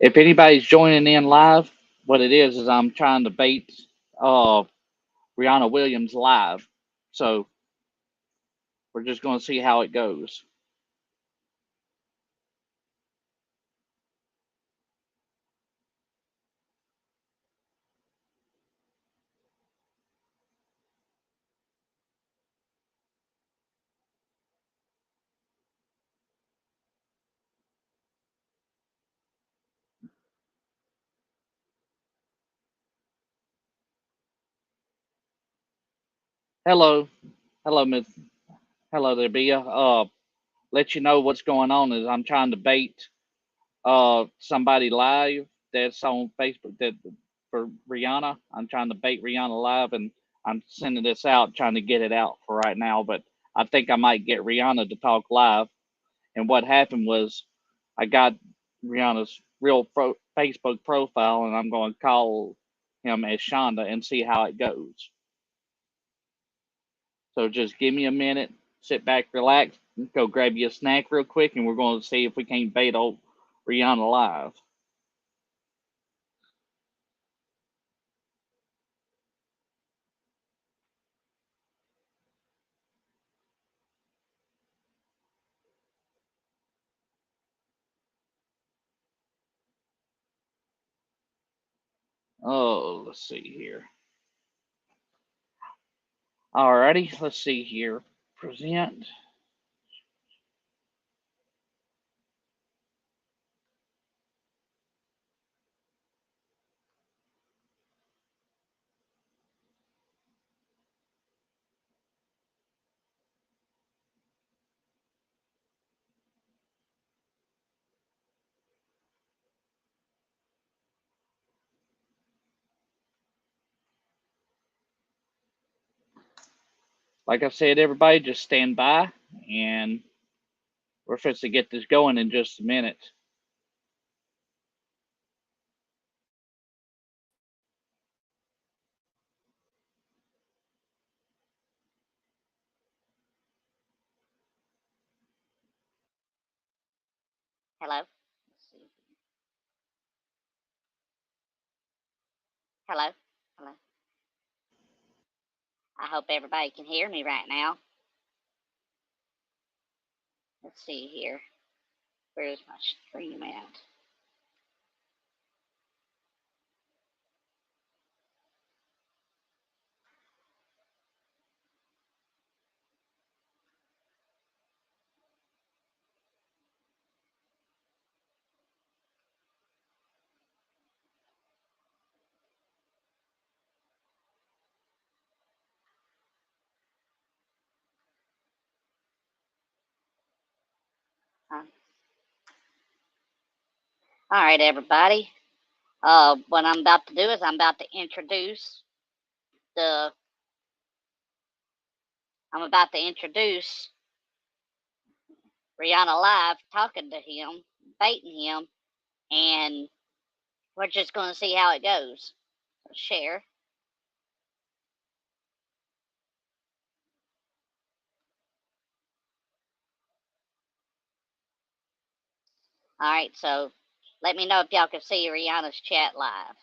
If anybody's joining in live, what it is I'm trying to bait uh, Rhiana Williams live. So we're just going to see how it goes. Hello, hello, Miss. Hello there, Bia. Let you know what's going on is I'm trying to bait somebody live that's on Facebook that for Rihanna. I'm trying to bait Rihanna live, and I'm sending this out, trying to get it out for right now. But I think I might get Rihanna to talk live. And what happened was I got Rihanna's real Facebook profile, and I'm going to call him as Shonda and see how it goes. So just give me a minute, sit back, relax, go grab you a snack real quick, and we're going to see if we can't bait old Rihanna live. Oh, let's see here. Alrighty, let's see here. Present. Like I said, everybody, just stand by, and we're supposed to get this going in just a minute. Hello. Let's see. Hello. Hello. I hope everybody can hear me right now. Let's see here. Where's my stream at? All right, everybody. What I'm about to do is I'm about to introduce the. I'm about to introduce Rihanna live, talking to him, baiting him, and we're just going to see how it goes. So share. All right, so let me know if y'all can see Rihanna's chat live.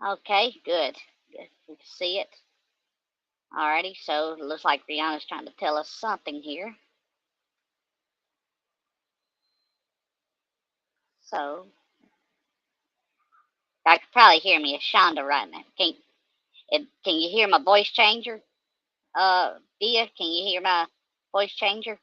Okay, good. Good. You can see it. Alrighty, so it looks like Rihanna's trying to tell us something here. So, I could probably hear me as Shonda right now. Can you hear my voice changer? Bia, can you hear my voice changer?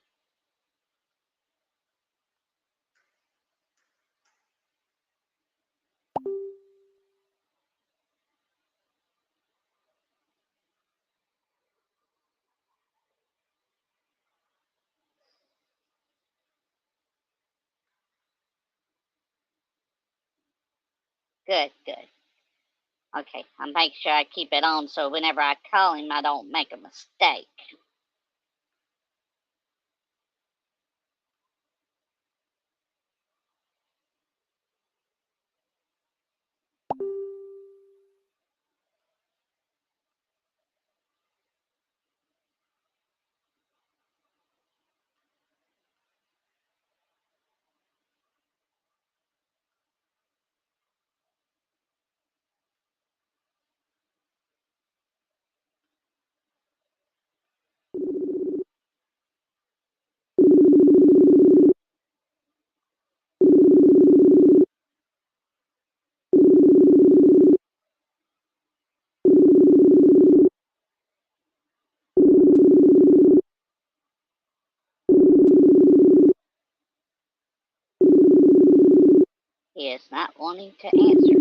Good, good. Okay, I'll make sure I keep it on so whenever I call him, I don't make a mistake. He is not wanting to answer.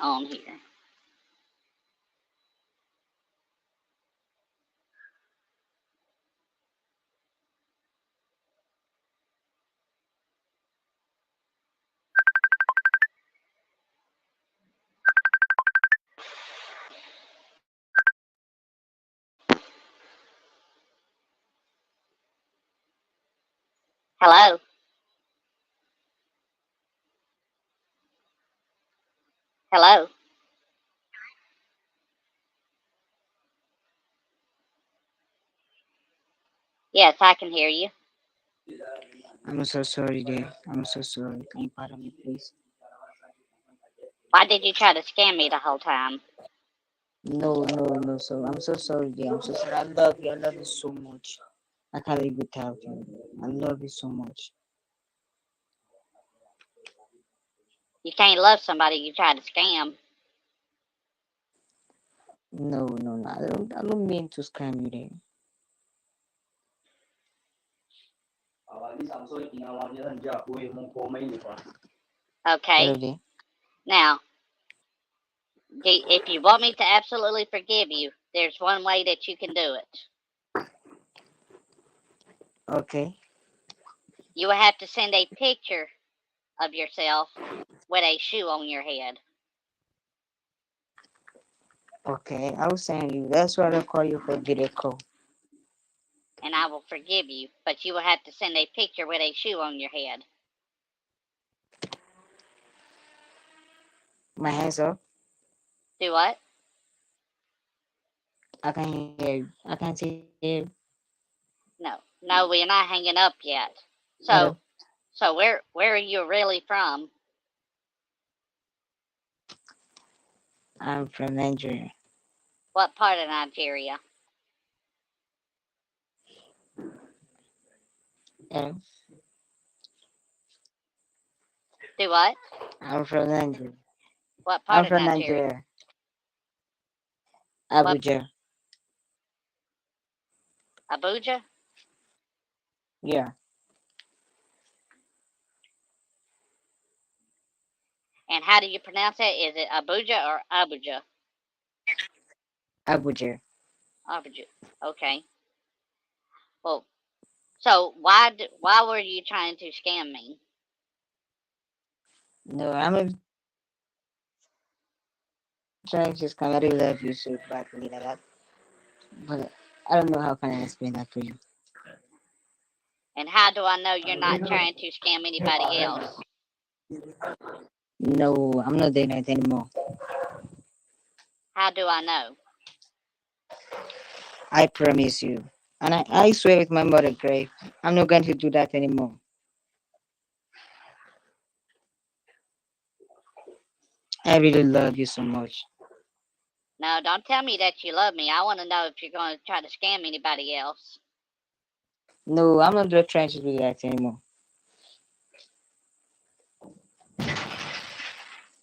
On here. Hello? Hello? Yes, I can hear you. I'm so sorry, dear. I'm so sorry. Can you pardon me, please? Why did you try to scam me the whole time? No, no, no, so I'm so sorry, dear. I'm so sorry. I love you. I love you so much. I can't live without you. I love you so much. You can't love somebody you try to scam. No, no, no. I don't mean to scam you, dear. Okay? Hello, dear. Now, if you want me to absolutely forgive you, there's one way that you can do it. Okay, You will have to send a picture of yourself with a shoe on your head, okay. I will send you. That's why I call you for video call. and I will forgive you. But you will have to send a picture with a shoe on your head. My hands up. Do what? I can hear you. I can see you. No, no, we're not hanging up yet. Hello. So, where are you really from? I'm from Nigeria. What part of Nigeria? Hello. Do what? I'm from Nigeria. What I'm part of from Nigeria? Nigeria. What Abuja. Abuja? Yeah. And how do you pronounce it? Is it Abuja or Abuja? Abuja. Abuja. Okay. Well, so why were you trying to scam me? No, I'm not trying to scam. I really love you so badly that. But I don't know how can I explain that for you. And how do I know you're not trying to scam anybody else? No, I'm not doing that anymore. How do I know? I promise you. And I swear with my mother grave, I'm not going to do that anymore. I really love you so much. No, don't tell me that you love me. I want to know if you're going to try to scam anybody else. No, I'm not trying to do that anymore.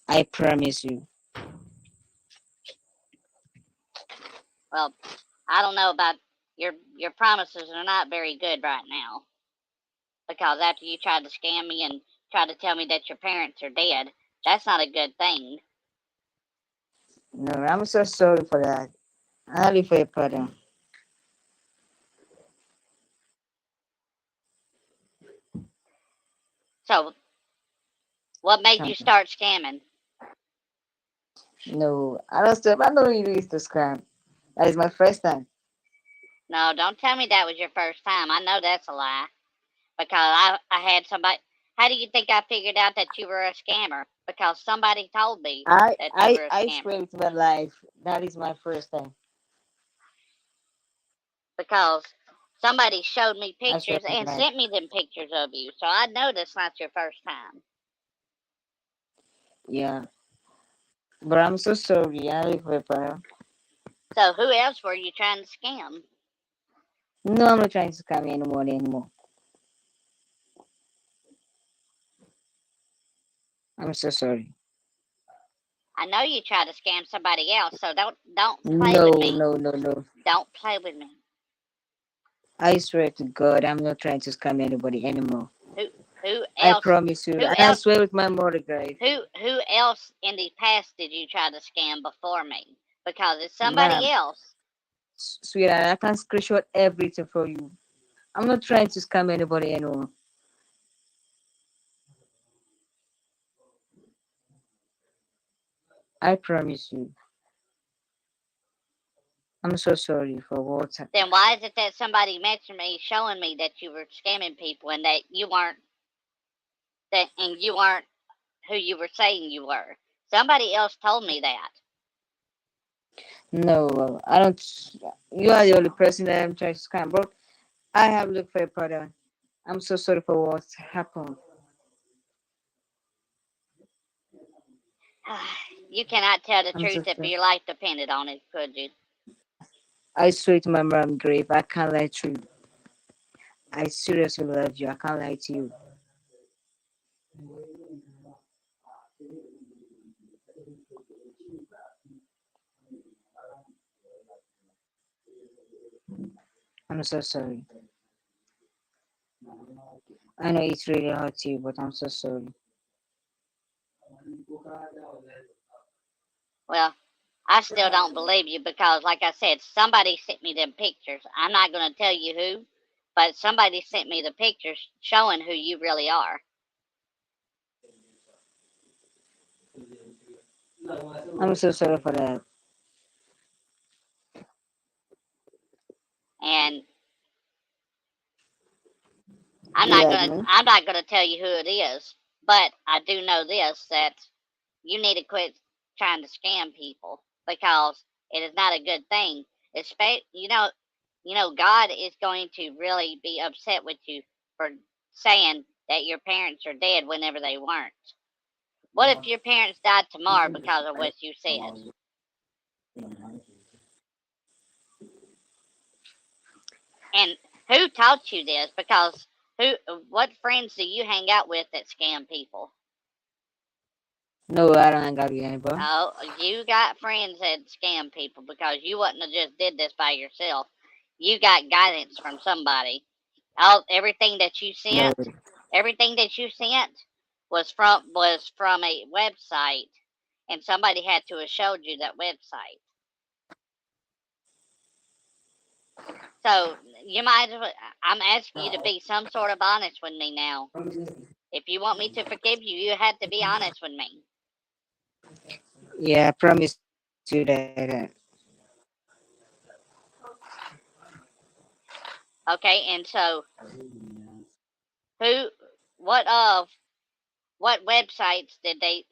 I promise you. Well, I don't know about your promises are not very good right now. Because after you tried to scam me and tried to tell me that your parents are dead, that's not a good thing. No, I'm so sorry for that. I'll be for your pardon. So, what made you start scamming? No, I don't stop. I don't really used to scam. That is my first time. No, don't tell me that was your first time. I know that's a lie. Because I had somebody. How do you think I figured out that you were a scammer? Because somebody told me I that you I were a I scammer. swear with my life, that is my first time. Because somebody showed me I swear pictures with and my life. sent me them pictures of you. So I know that's not your first time. Yeah, but I'm so sorry. I live with her. So who else were you trying to scam? No, I'm not trying to scam anyone anymore. I'm so sorry. I know you tried to scam somebody else, so don't play No, with me. no, no, no. Don't play with me. I swear to God, I'm not trying to scam anybody anymore. Who who I else promise you. who And I else swear with my mother, guys. who else in the past did you try to scam before me? Because it's somebody Ma'am, else. sweetheart, I can screenshot everything for you. I'm not trying to scam anybody anymore. I promise you. I'm so sorry for what. Then why is it that somebody mentioned me showing me that you were scamming people and that you weren't who you were saying you were? Somebody else told me that. No, I don't. You are the only person that I'm trying to scam, bro. I have looked for a pardon. I'm so sorry for what happened. You cannot tell the I'm truth so if sorry. your life depended on it, could you? I swear to my mom grave, I can't lie to you. I seriously love you. I can't lie to you. I'm so sorry. I know it's really hard to you, but I'm so sorry. Well, I still don't believe you because, like I said, somebody sent me them pictures. I'm not going to tell you who, but somebody sent me the pictures showing who you really are. I'm so sorry for that. And Yeah, man. I'm not gonna tell you who it is, but I do know this that you need to quit trying to scam people because it is not a good thing. God is going to really be upset with you for saying that your parents are dead whenever they weren't. What if your parents died tomorrow because of what you said? And who taught you this? Because what friends do you hang out with that scam people? No, I don't hang out with anybody. Oh, you got friends that scam people because you wouldn't have just did this by yourself. You got guidance from somebody. All No, everything that you sent was from a website, and somebody had to have showed you that website. So you might. I'm asking you to be some sort of honest with me now. If you want me to forgive you, you had to be honest with me. yeah, I promise you that. Okay, and so Who? What of? What websites did they?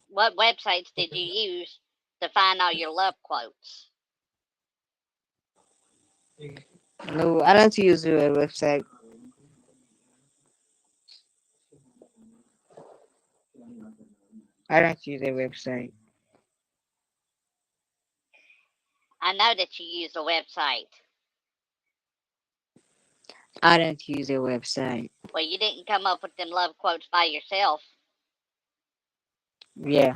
What websites did you use to find all your love quotes? No, I don't use your website. I don't use a website. I know that you use a website. I don't use a website. Well, you didn't come up with them love quotes by yourself. Yeah,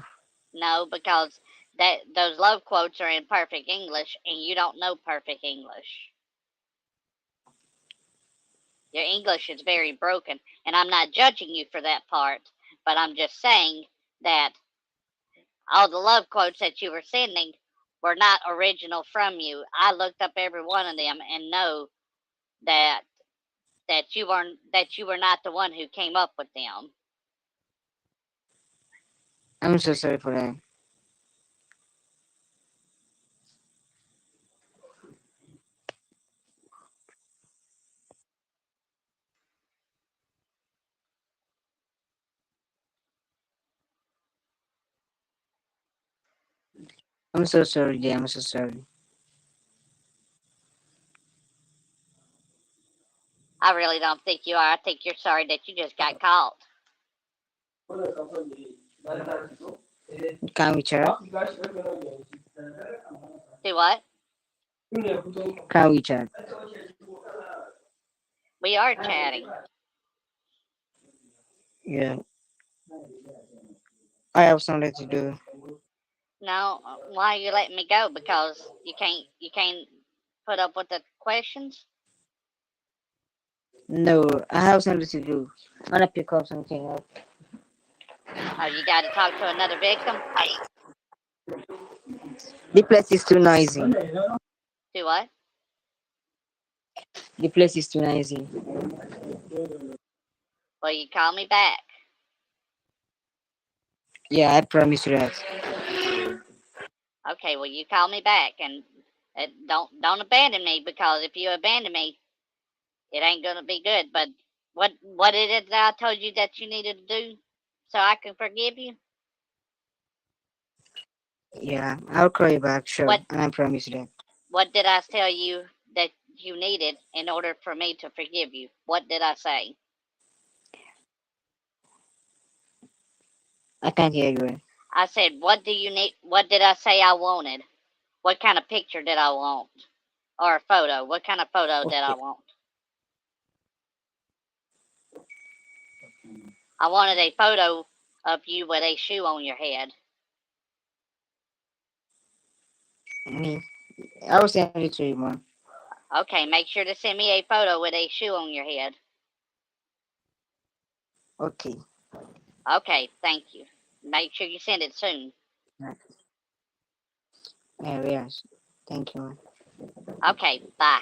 No, because those love quotes are in perfect English, and you don't know perfect English. Your English is very broken, and I'm not judging you for that part, but I'm just saying that all the love quotes that you were sending were not original from you. I looked up every one of them and know that that you were not the one who came up with them. I'm so sorry for that. I'm so sorry, dear. I'm so sorry. I really don't think you are. I think you're sorry that you just got caught. Can we chat? Do what? Can we chat? We are chatting. Yeah, I have something to do. No, why are you letting me go? Because you can't put up with the questions. No, I have something to do. I wanna pick up something up. Oh, you got to talk to another victim. The place is too noisy. Do what? The place is too noisy. Well, you call me back. Yeah, I promise you that. Okay, well you call me back and don't abandon me, because if you abandon me, it ain't gonna be good. But what is it that I told you that you needed to do so I can forgive you? Yeah, I'll call you back, sure, What and I promise you that. what did I tell you that you needed in order for me to forgive you? What did I say? I can't hear you. I said, what do you need? What did I say I wanted? What kind of picture did I want? Or a photo? What kind of photo did I Okay. want? I wanted a photo of you with a shoe on your head. Me, I will send it to you, man. Okay, make sure to send me a photo with a shoe on your head. Okay. Okay, thank you. Make sure you send it soon. Yeah, yes. Thank you, man. Okay, bye.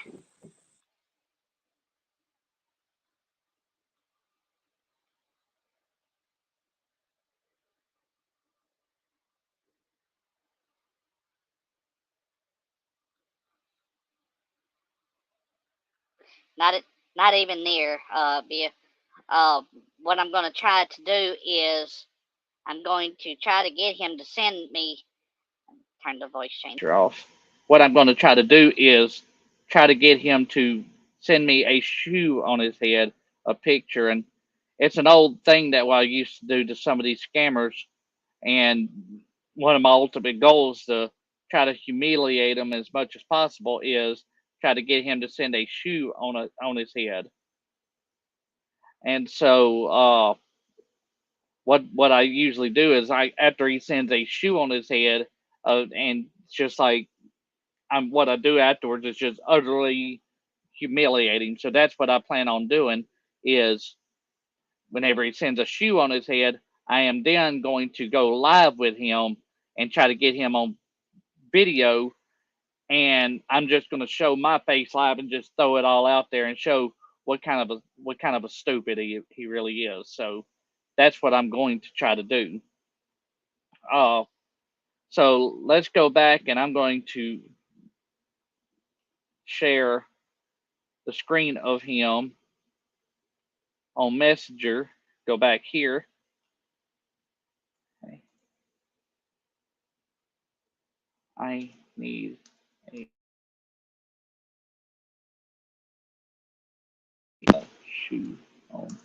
Not not even near. What I'm going to try to do is I'm going to try to get him to send me. Turn the voice changer Off. What I'm going to try to do is try to get him to send me a shoe on his head, a picture, and it's an old thing that I used to do to some of these scammers. And one of my ultimate goals to try to humiliate him as much as possible is try to get him to send a shoe on his head. And so what I usually do is I after he sends a shoe on his head, and it's just like what I do afterwards is just utterly humiliating. So that's what I plan on doing is whenever he sends a shoe on his head, I am then going to go live with him and try to get him on video, and I'm just going to show my face live and just throw it all out there and show what kind of a stupid he really is. So that's what I'm going to try to do. Uh, so let's go back, and I'm going to share the screen of him. on Messenger. Go back here. Okay. I need a shoe on.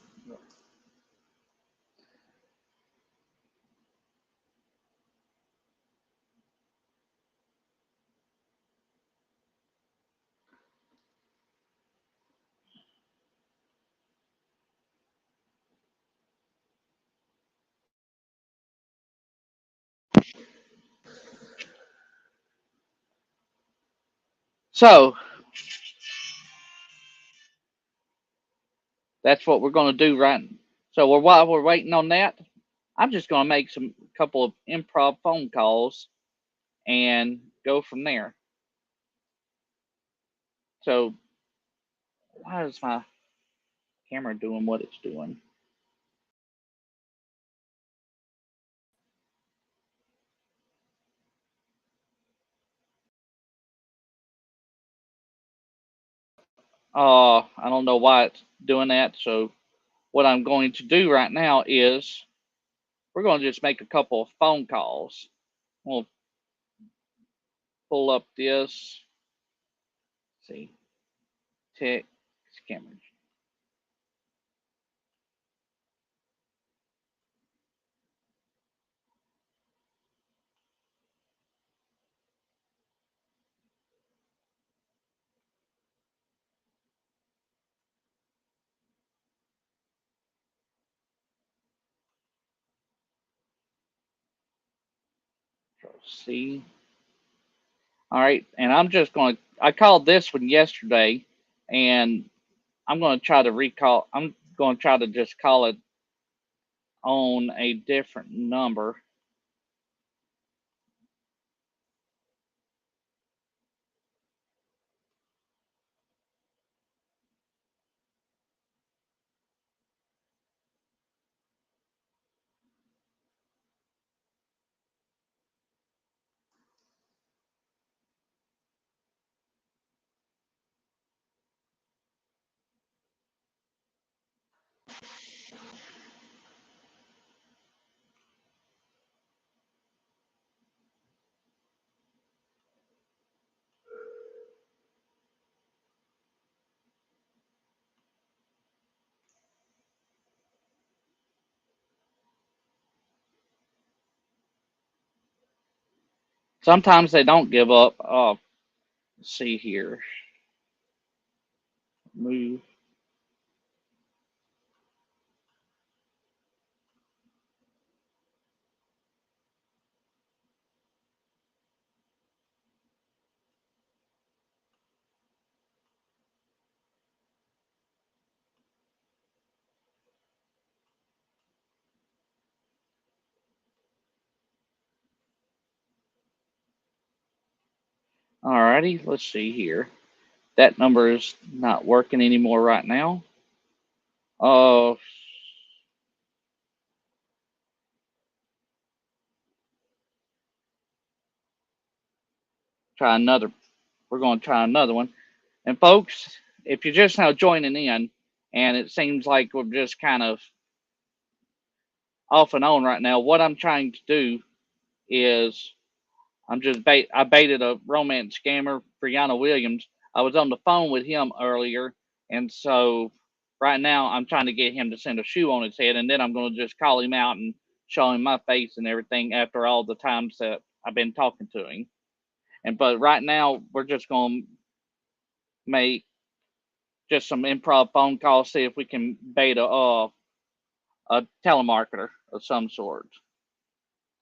So that's what we're going to do right. So while we're waiting on that, I'm just going to make some couple of improv phone calls and go from there. So why is my camera doing what it's doing? I don't know why it's doing that. So what I'm going to do right now is we're going to just make a couple of phone calls. We'll pull up this. Let's see, text camera. See. All right, and I'm just going to. I called this one yesterday, and I'm going to try to recall. I'm going to try to just call it on a different number. Sometimes they don't give up. Let's see here. Move. Alrighty, let's see here. That number is not working anymore right now. Uh, try another. We're going to try another one. And folks, if you're just now joining in, and it seems like we're just kind of off and on right now, what I'm trying to do is I baited a romance scammer for Yana Williams. I was on the phone with him earlier, and so right now I'm trying to get him to send a shoe on his head, and then I'm going to just call him out and show him my face and everything after all the times that I've been talking to him. And but right now we're just going to make just some improv phone calls, see if we can bait a telemarketer of some sort.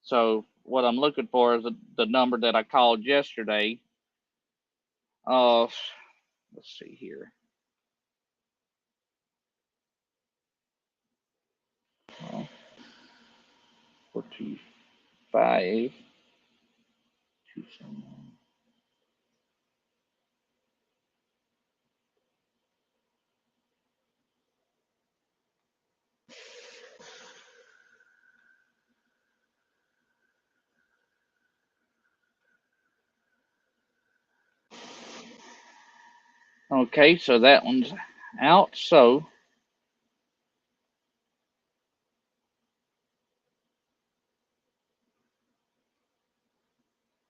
So what I'm looking for is the number that I called yesterday. Uh, let's see here. 425 271. Okay, so that one's out. So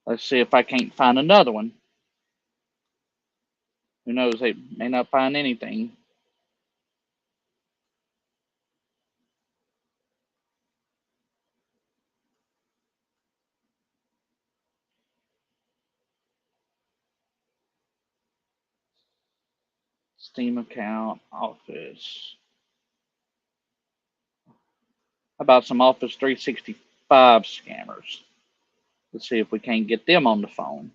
Let's see if I can't find another one. Who knows? They may not find anything. Steam account, Office. How about some Office 365 scammers? Let's see if we can't get them on the phone.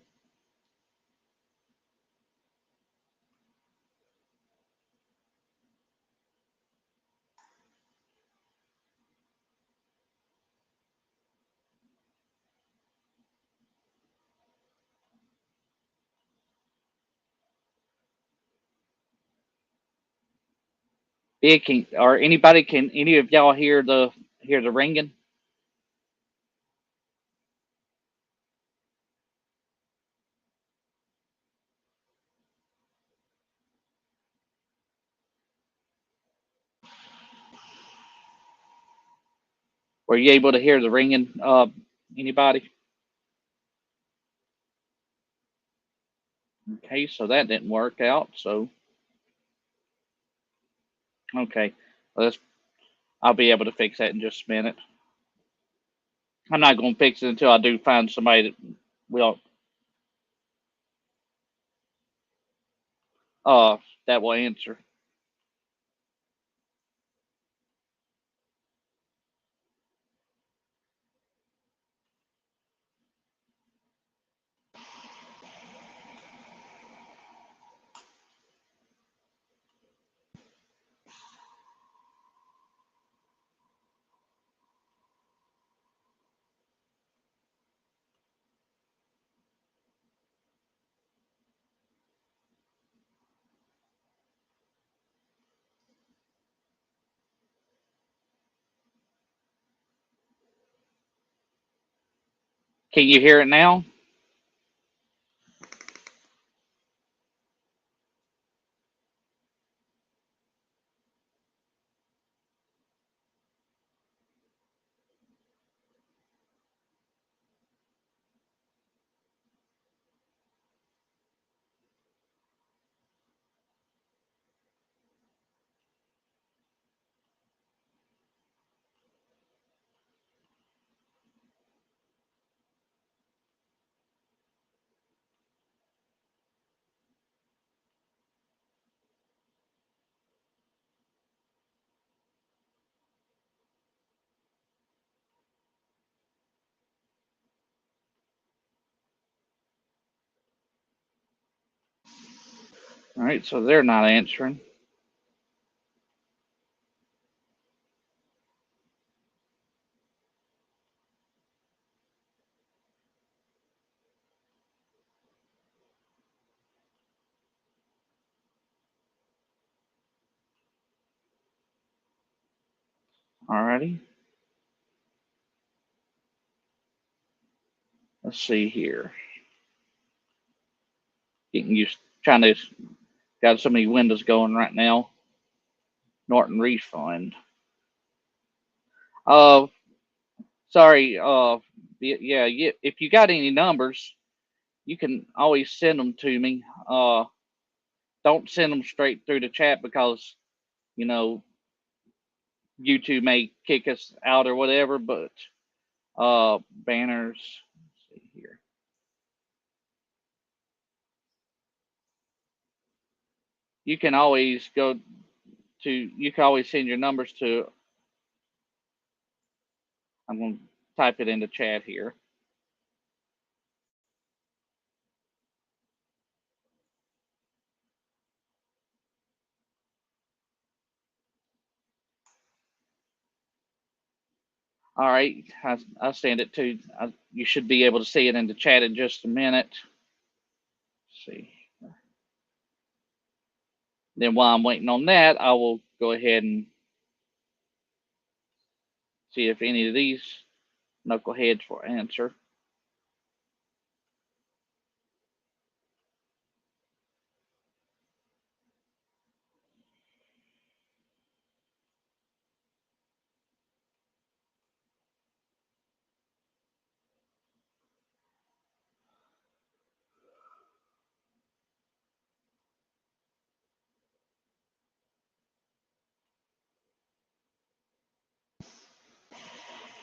It can, or anybody, can any of y'all hear the ringing? Were you able to hear the ringing? Anybody? Okay, so that didn't work out. So okay, let's. I'll be able to fix that in just a minute. I'm not going to fix it until I do find somebody that will uh that will answer. Can you hear it now? All right, so they're not answering. Alrighty, let's see here. Getting used, trying to got so many windows going right now. Norton refund. Uh, sorry. Yeah. If you got any numbers, you can always send them to me. Don't send them straight through the chat because you know YouTube may kick us out or whatever. But banners. Let's see here. You can always go to. You can always send your numbers to. I'm going to type it in the chat here. All right, I send it to. You should be able to see it in the chat in just a minute. Let's see. Then while I'm waiting on that, I will go ahead and see if any of these knuckleheads will answer.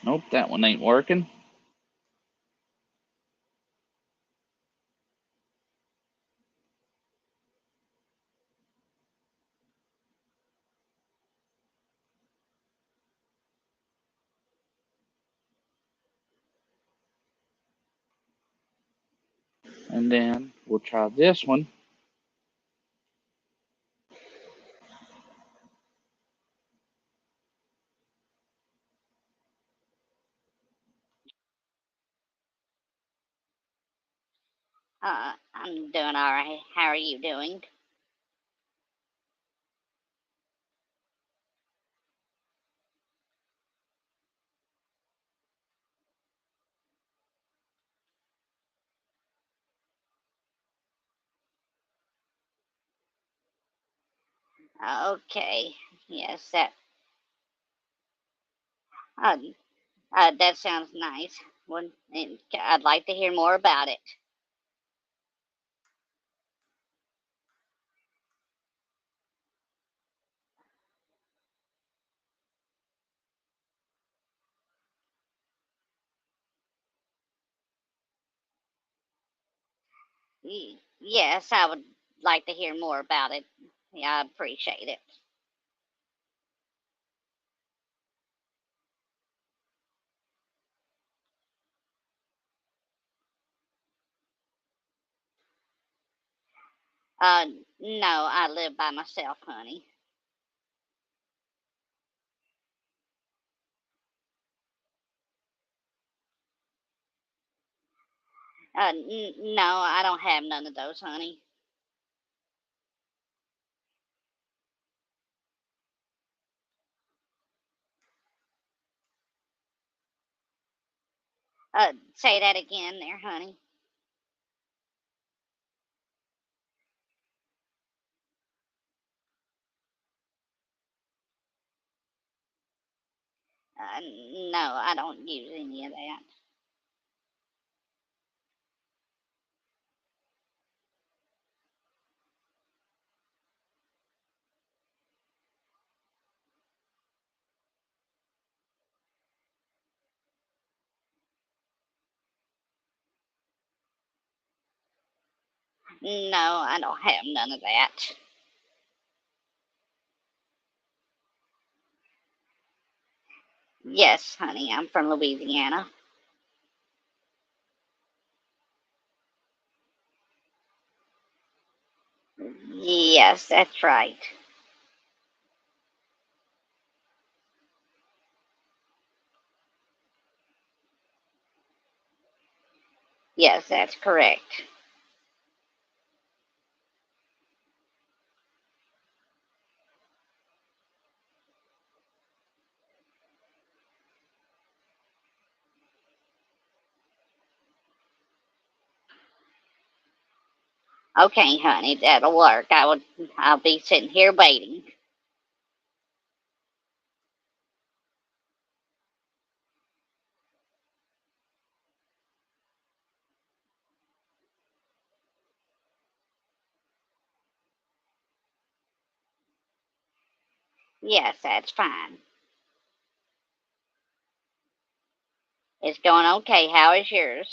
Nope, that one ain't working. And then we'll try this one. I'm doing all right. How are you doing? Okay. Yes, uh, that sounds nice. I'd like to hear more about it. Yes, I would like to hear more about it. Yeah, I appreciate it. Uh, no, I live by myself, honey. No, I don't have none of those, honey. Say that again there, honey. No, I don't use any of that. No, I don't have none of that. Yes, honey, I'm from Louisiana. Yes, that's right. Yes, that's correct. Okay, honey, that'll work. I'll be sitting here waiting. Yes, that's fine. It's going okay. How is yours?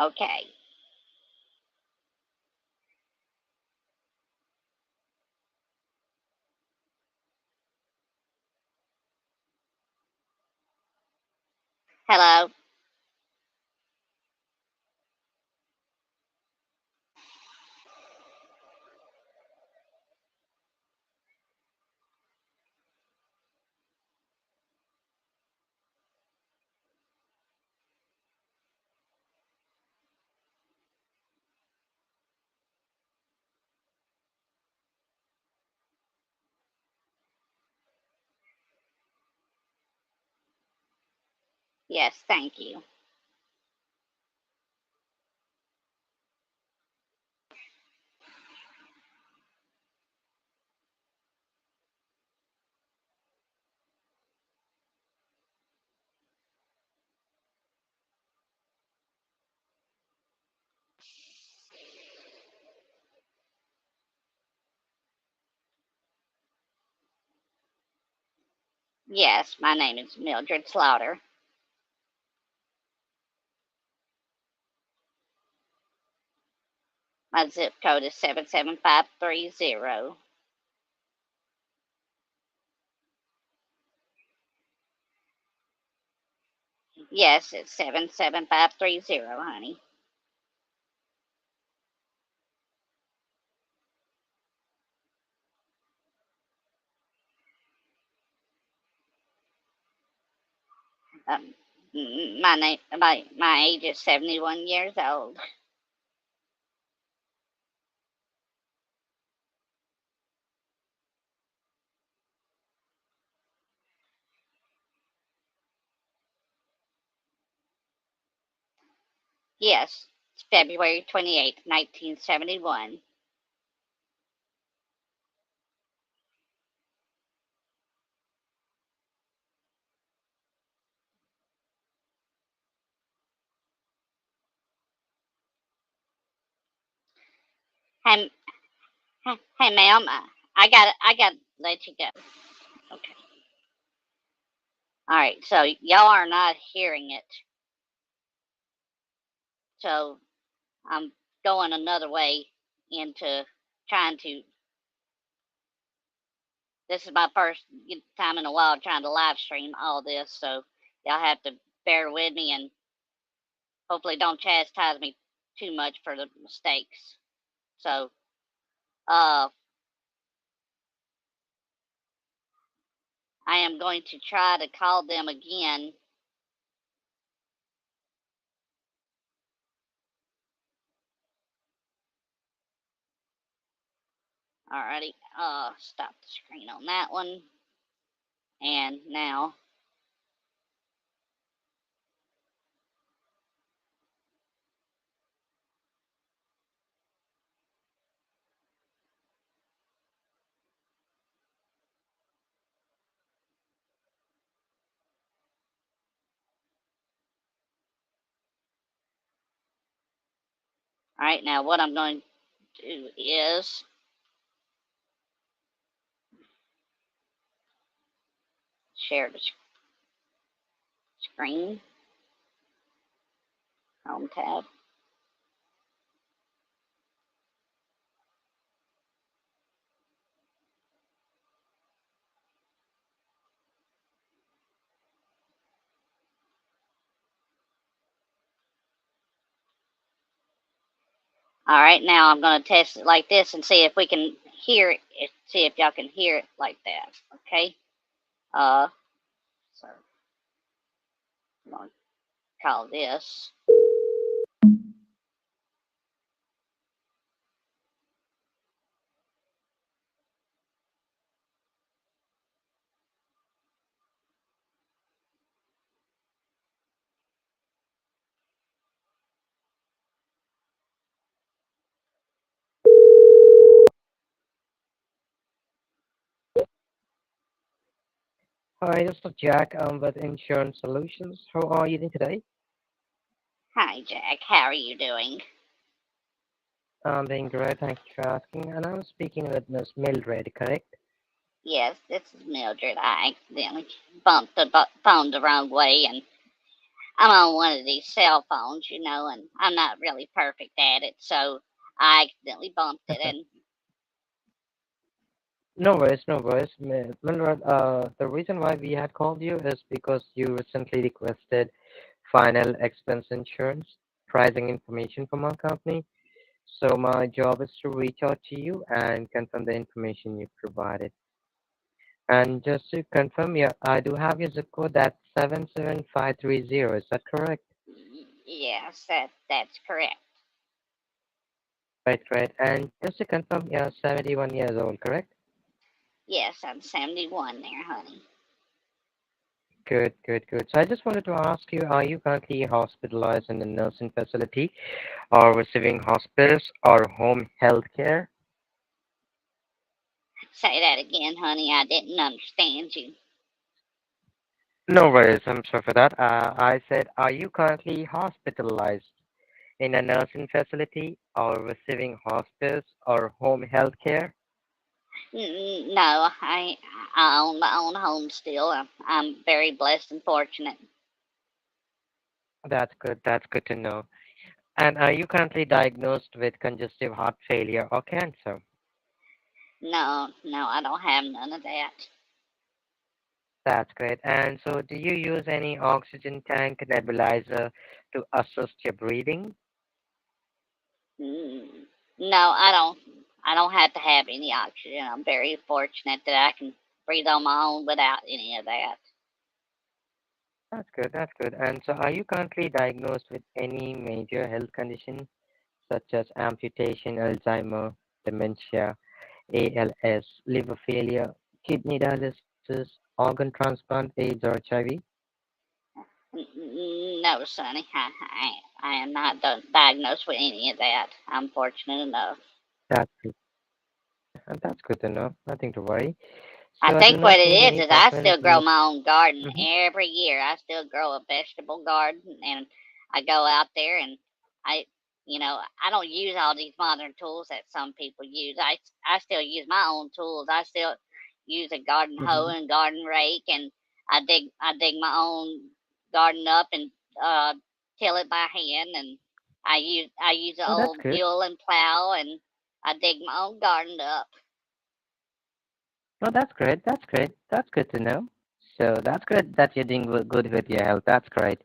Okay. Hello? Yes, thank you. Yes, my name is Mildred Slaughter. My zip code is 77530. Yes, it's 77530, honey. Um, my age is 71 years old. Yes, it's February 28th, 1971. Hey, hey, ma'am, I got to let you go. Okay. All right. So y'all are not hearing it. So I'm going another way into trying to. This is my first time in a while trying to live stream all this, so y'all have to bear with me and hopefully don't chastise me too much for the mistakes. So, uh, I am going to try to call them again. Alrighty. Stop the screen on that one. And now, alright, now what I'm going to do is share the screen, Home tab. Alright, now I'm going to test it like this and see if we can hear it, see if y'all can hear it like that. Okay? Uh, so I'm going to call this. Hi, this is Jack. With Insurance Solutions. How are you doing today? Hi, Jack. How are you doing? I'm doing great, thank you for asking. And I'm speaking with Miss Mildred, correct? Yes, this is Mildred. I accidentally bumped the phone the wrong way, and I'm on one of these cell phones, and I'm not really perfect at it, so I accidentally bumped it. And No worries, no worries. Mildred, the reason why we had called you is because you recently requested final expense insurance pricing information from our company. So my job is to reach out to you and confirm the information you provided. And just to confirm, yeah, I do have your zip code. That's 77530. Is that correct? yes, that's correct. Right, right. And just to confirm, you're 71 years old, correct? Yes, I'm 71 there, honey. Good, good, good. So I just wanted to ask you, are you currently hospitalized in a nursing facility or receiving hospice or home health care? Say that again, honey. I didn't understand you. No worries, I'm sorry for that. I said, are you currently hospitalized in a nursing facility or receiving hospice or home health care? No, I own my own home still. I'm very blessed and fortunate. That's good. That's good to know. And are you currently diagnosed with congestive heart failure or cancer? No, no, I don't have none of that. That's great. And so, do you use any oxygen tank nebulizer to assist your breathing? Mm, no, I don't. I don't have to have any oxygen. I'm very fortunate that I can breathe on my own without any of that. That's good. That's good. And so, are you currently diagnosed with any major health condition such as amputation, Alzheimer, dementia, ALS, liver failure, kidney dialysis, organ transplant, AIDS, or HIV? No, Sonny, I am not diagnosed with any of that. I'm fortunate enough. That's good. That's good to know. Nothing to worry. I So, I do think what not it need any is I personal still grow information. my own garden Hmm. every year. I still grow a vegetable garden, and I go out there and I, I don't use all these modern tools that some people use. I still use my own tools. I still use a garden hoe Hmm. and garden rake, and I dig my own garden up and uh, till it by hand, and I use an Oh, that's old good. mule and plow, and I dig my own garden up. Oh, that's great. That's great. That's good to know. So that's good that you're doing good with your health. That's great.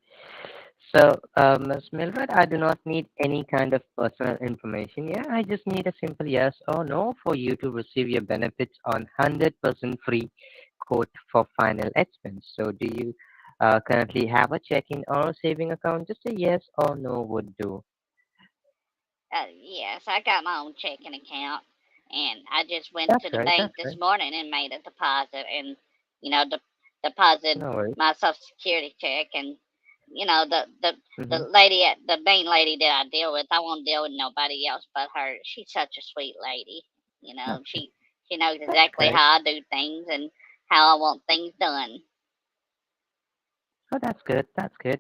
So, Ms. Mildred, I do not need any kind of personal information. Yeah, I just need a simple yes or no for you to receive your benefits on 100% free quote for final expense. So, do you currently have a checking or a saving account? Just a yes or no would do. Yes, I got my own checking account, and I just went That's to the great. bank That's this great. morning and made a deposit, and deposit No worries. my Social Security check, and you know the the the Mm-hmm. lady at the main lady that I deal with, I won't deal with nobody else but her. She's such a sweet lady. That's good. She knows That's exactly great. how I do things and how I want things done. Oh, that's good. That's good.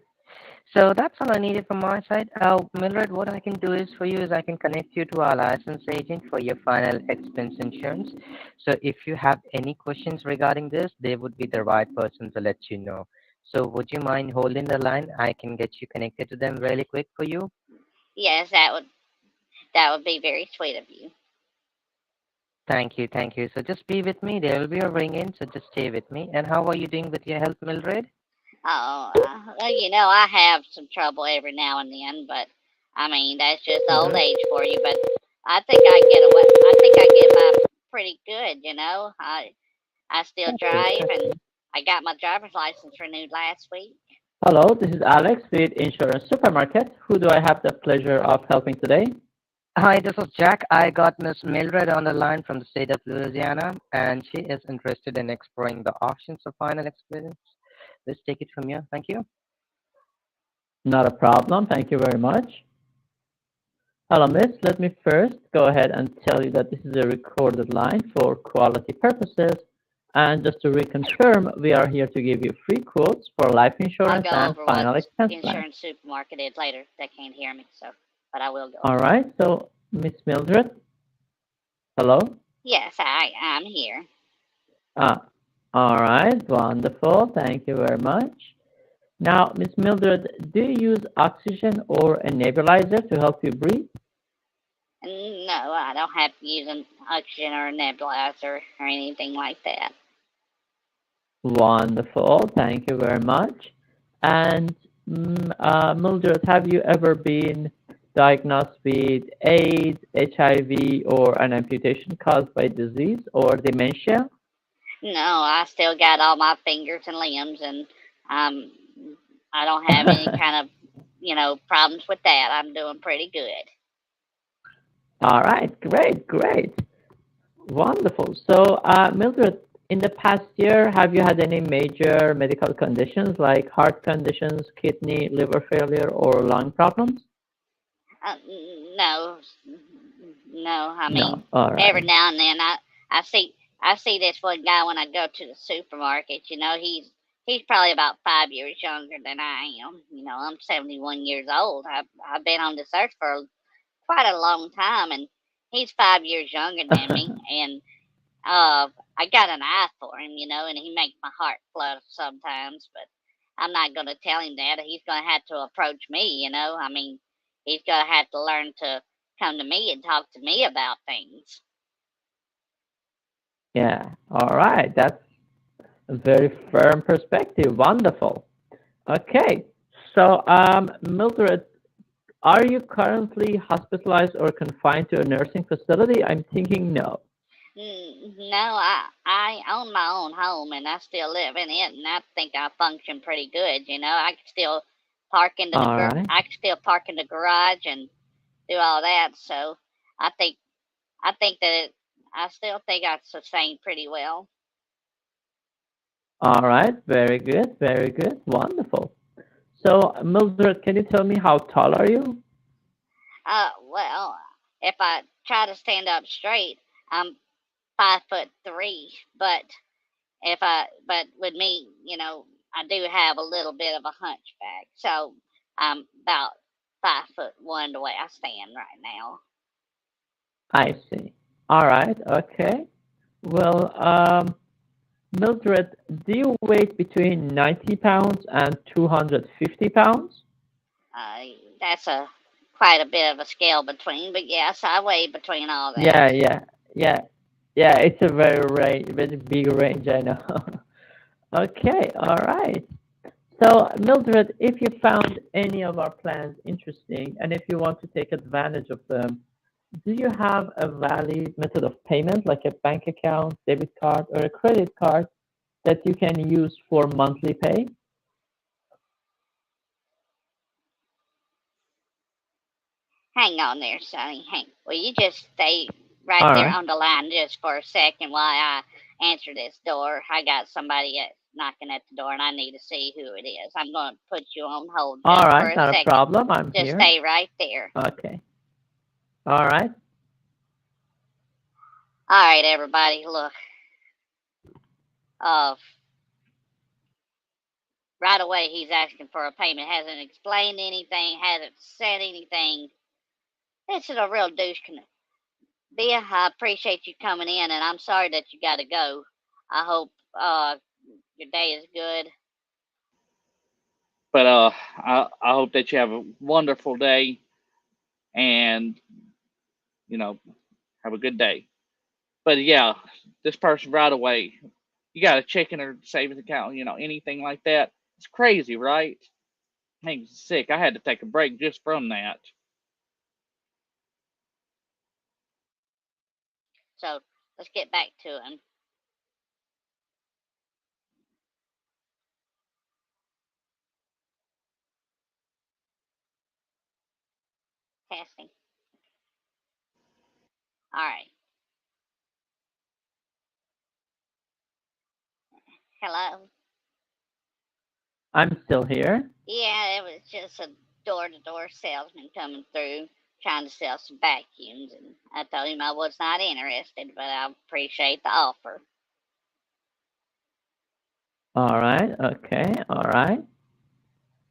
So that's all I needed from my side. Mildred, what I can do is for you is I can connect you to our license agent for your final expense insurance. So if you have any questions regarding this, they would be the right person to let you know. So would you mind holding the line? I can get you connected to them really quick for you. Yes, that would be very sweet of you. Thank you, thank you. So just be with me. There will be a ring in, so just stay with me. And how are you doing with your health, Mildred? Oh, well, I have some trouble every now and then, but I mean that's just old Mm-hmm. age for you. But I think I get away. I think I get by pretty good. I still That's good. drive, That's and good. I got my driver's license renewed last week. Hello, this is Alex with Insurance Supermarket. Who do I have the pleasure of helping today? Hi, this is Jack. I got Miss Mildred on the line from the state of Louisiana, and she is interested in exploring the options of final experience. Let's take it from here. Thank you. Not a problem. Thank you very much. Hello, miss. Let me first go ahead and tell you that this is a recorded line for quality purposes. And just to reconfirm, we are here to give you free quotes for life I'll insurance go and over what final expense plan. insurance supermarket is later. They can't hear me, so but I will go All over it. right. So, Miss Mildred, hello. Yes, I'm here. Ah, all right. Wonderful. Thank you very much. Now, Miss Mildred, do you use oxygen or a nebulizer to help you breathe? No, I don't have to use an oxygen or a nebulizer or anything like that. Wonderful. Thank you very much. And Mildred, have you ever been diagnosed with AIDS, HIV, or an amputation caused by disease or dementia? No, I still got all my fingers and limbs, and um, I don't have any kind of problems with that. I'm doing pretty good. All right, great, great. Wonderful. So, Mildred, in the past year, have you had any major medical conditions like heart conditions, kidney, liver failure, or lung problems? No, no. I mean, No. All every right. now and then I see this one guy when I go to the supermarket. He's probably about 5 years younger than I am. I'm 71 years old. I've been on this earth for quite a long time, and he's 5 years younger than me. And I got an eye for him, and he makes my heart flutter sometimes. But I'm not gonna tell him that. He's gonna have to approach me. I mean, he's gonna have to learn to come to me and talk to me about things. Yeah. All right. That's a very firm perspective. Wonderful. Okay. So, Mildred, are you currently hospitalized or confined to a nursing facility? I'm thinking no. No, I own my own home and I still live in it, and I think I function pretty good. I can still All right. I can still park in the garage and do all that. So I think I think that I still think I sustain pretty well. All right. Very good. Very good. Wonderful. So, Mildred, can you tell me how tall are you? Well, if I try to stand up straight, I'm 5'3", but with me, I do have a little bit of a hunchback, so I'm about 5'1" the way I stand right now. I see. All right. Okay. Well, Mildred, do you weigh between 90 pounds and 250 pounds? Uh, that's a quite a bit of a scale between, but yes, I weigh between all Yeah, that. yeah, yeah, yeah. It's a very big range, I know. Okay, all right. So, Mildred, if you found any of our plans interesting and if you want to take advantage of them, do you have a valid method of payment like a bank account, debit card, or a credit card that you can use for monthly pay? Hang on there, Sonny. Will you just stay right All there right. on the line just for a second while I answer this door? I got somebody knocking at the door, and I need to see who it is. I'm going to put you on hold All just for right, a not a second. problem. I'm Just here. stay right there. Okay. All right. All right, everybody. Look, uh, right away he's asking for a payment. Hasn't explained anything. Hasn't said anything. This is a real douche. Bia, I appreciate you coming in, and I'm sorry that you got to go. I hope your day is good. But I hope that you have a wonderful day and you know have a good day. But yeah, this person right away, you got a checking or savings account, anything like that. It's crazy, right? Makes me sick. I had to take a break just from that. So let's get back to him. Testing. All right. Hello. I'm still here. Yeah, it was just a door-to-door salesman coming through trying to sell some vacuums, and I told him I was not interested, but I appreciate the offer. All right. Okay. All right.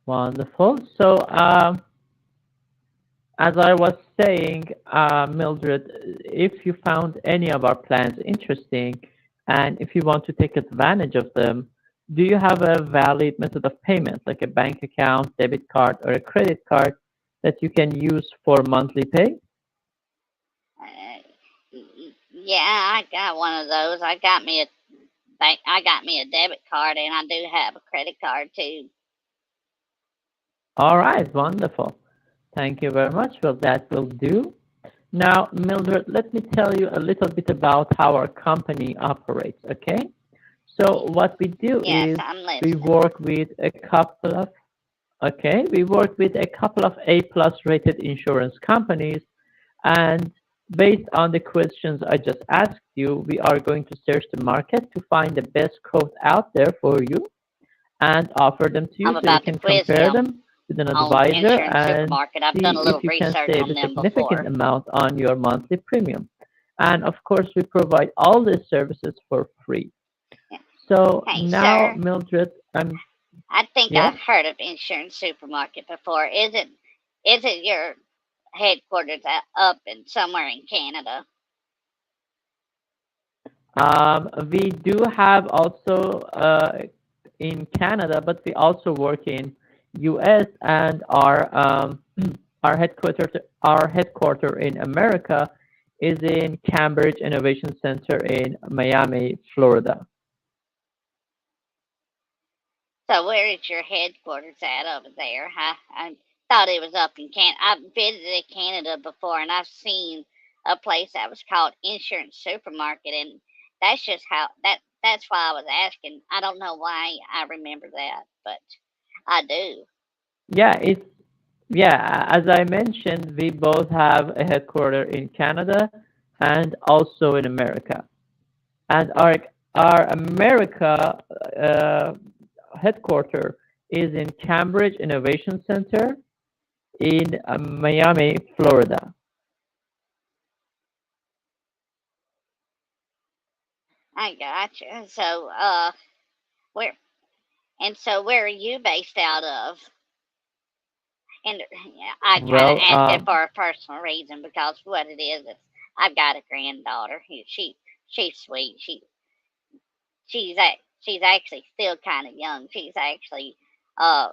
Wonderful. So, as I was saying, Mildred, if you found any of our plans interesting and if you want to take advantage of them, do you have a valid method of payment, like a bank account, debit card, or a credit card that you can use for monthly pay? Uh, yeah, I got one of those. I got me a debit card, and I do have a credit card too. All right, wonderful. Thank you very much. Well, that will do. Now, Mildred, let me tell you a little bit about how our company operates, okay? So what we do Yes, is I'm we listening. work with a couple of Okay, we work with a couple of A-plus rated insurance companies, and based on the questions I just asked you, we are going to search the market to find the best quote out there for you and offer them to you I'm so you about to can quiz compare him them with an on advisor Insurance and Supermarket. I've done see a little if you can research save on a them significant before. amount on your monthly premium. And of course, we provide all these services for free. So Hey, now, sir, Mildred, I think yeah. I've heard of Insurance Supermarket before. Is it your headquarters up in somewhere in Canada? We do have also in Canada, but we also work in U.S. and our headquarter in America is in Cambridge Innovation Center in Miami, Florida. So where is your headquarters at over there? I thought it was up in Canada. I've visited Canada before, and I've seen a place that was called Insurance Supermarket, and that's just how That's why I was asking. I don't know why I remember that, but I do. Yeah, as I mentioned, we both have a headquarter in Canada and also in America. And our America uh, headquarter is in Cambridge Innovation Center in Miami, Florida. I gotcha. Where where are you based out of? And I kind of Well, asked it for a personal reason because what it is, I've got a granddaughter. She's sweet. She's actually still kind of young. She's actually uh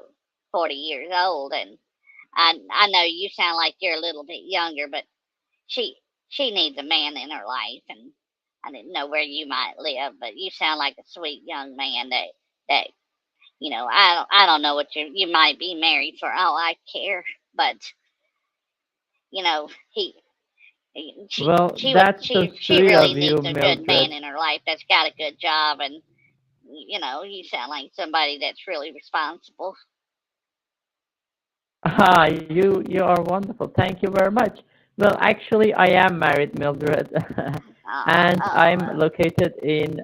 40 years old, and I know you sound like you're a little bit younger, but she she needs a man in her life, and I didn't know where you might live, but you sound like a sweet young man that I don't know what you might be married for all I care, but you know he well, that's so she sweet really of you, needs a good man Mildred. in her life that's got a good job, and you sound like somebody that's really responsible. Ah, you are wonderful. Thank you very much. Well, actually, I am married, Mildred, and I'm Oh, located in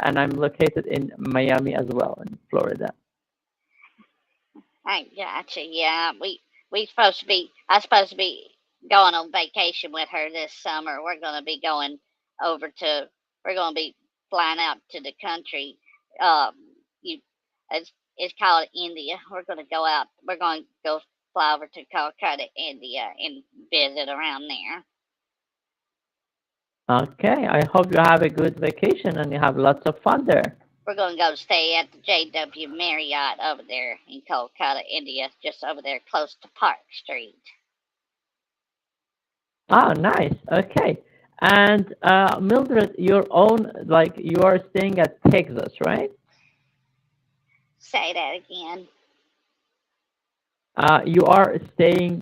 and I'm located in Miami as well, in Florida. I gotcha. Yeah, we supposed to be. I supposed to be going on vacation with her this summer. Over to. We're gonna be flying out to the country. Um, you, it's called India. We're gonna go out. We're going to go fly over to Calcutta, India, and visit around there. Okay, I hope you have a good vacation and you have lots of fun there. We're gonna go stay at the JW Marriott over there in Calcutta, India, just over there close to Park Street. Ah, nice. Okay. And Mildred, your own, like you are staying at Texas, right? Say that again.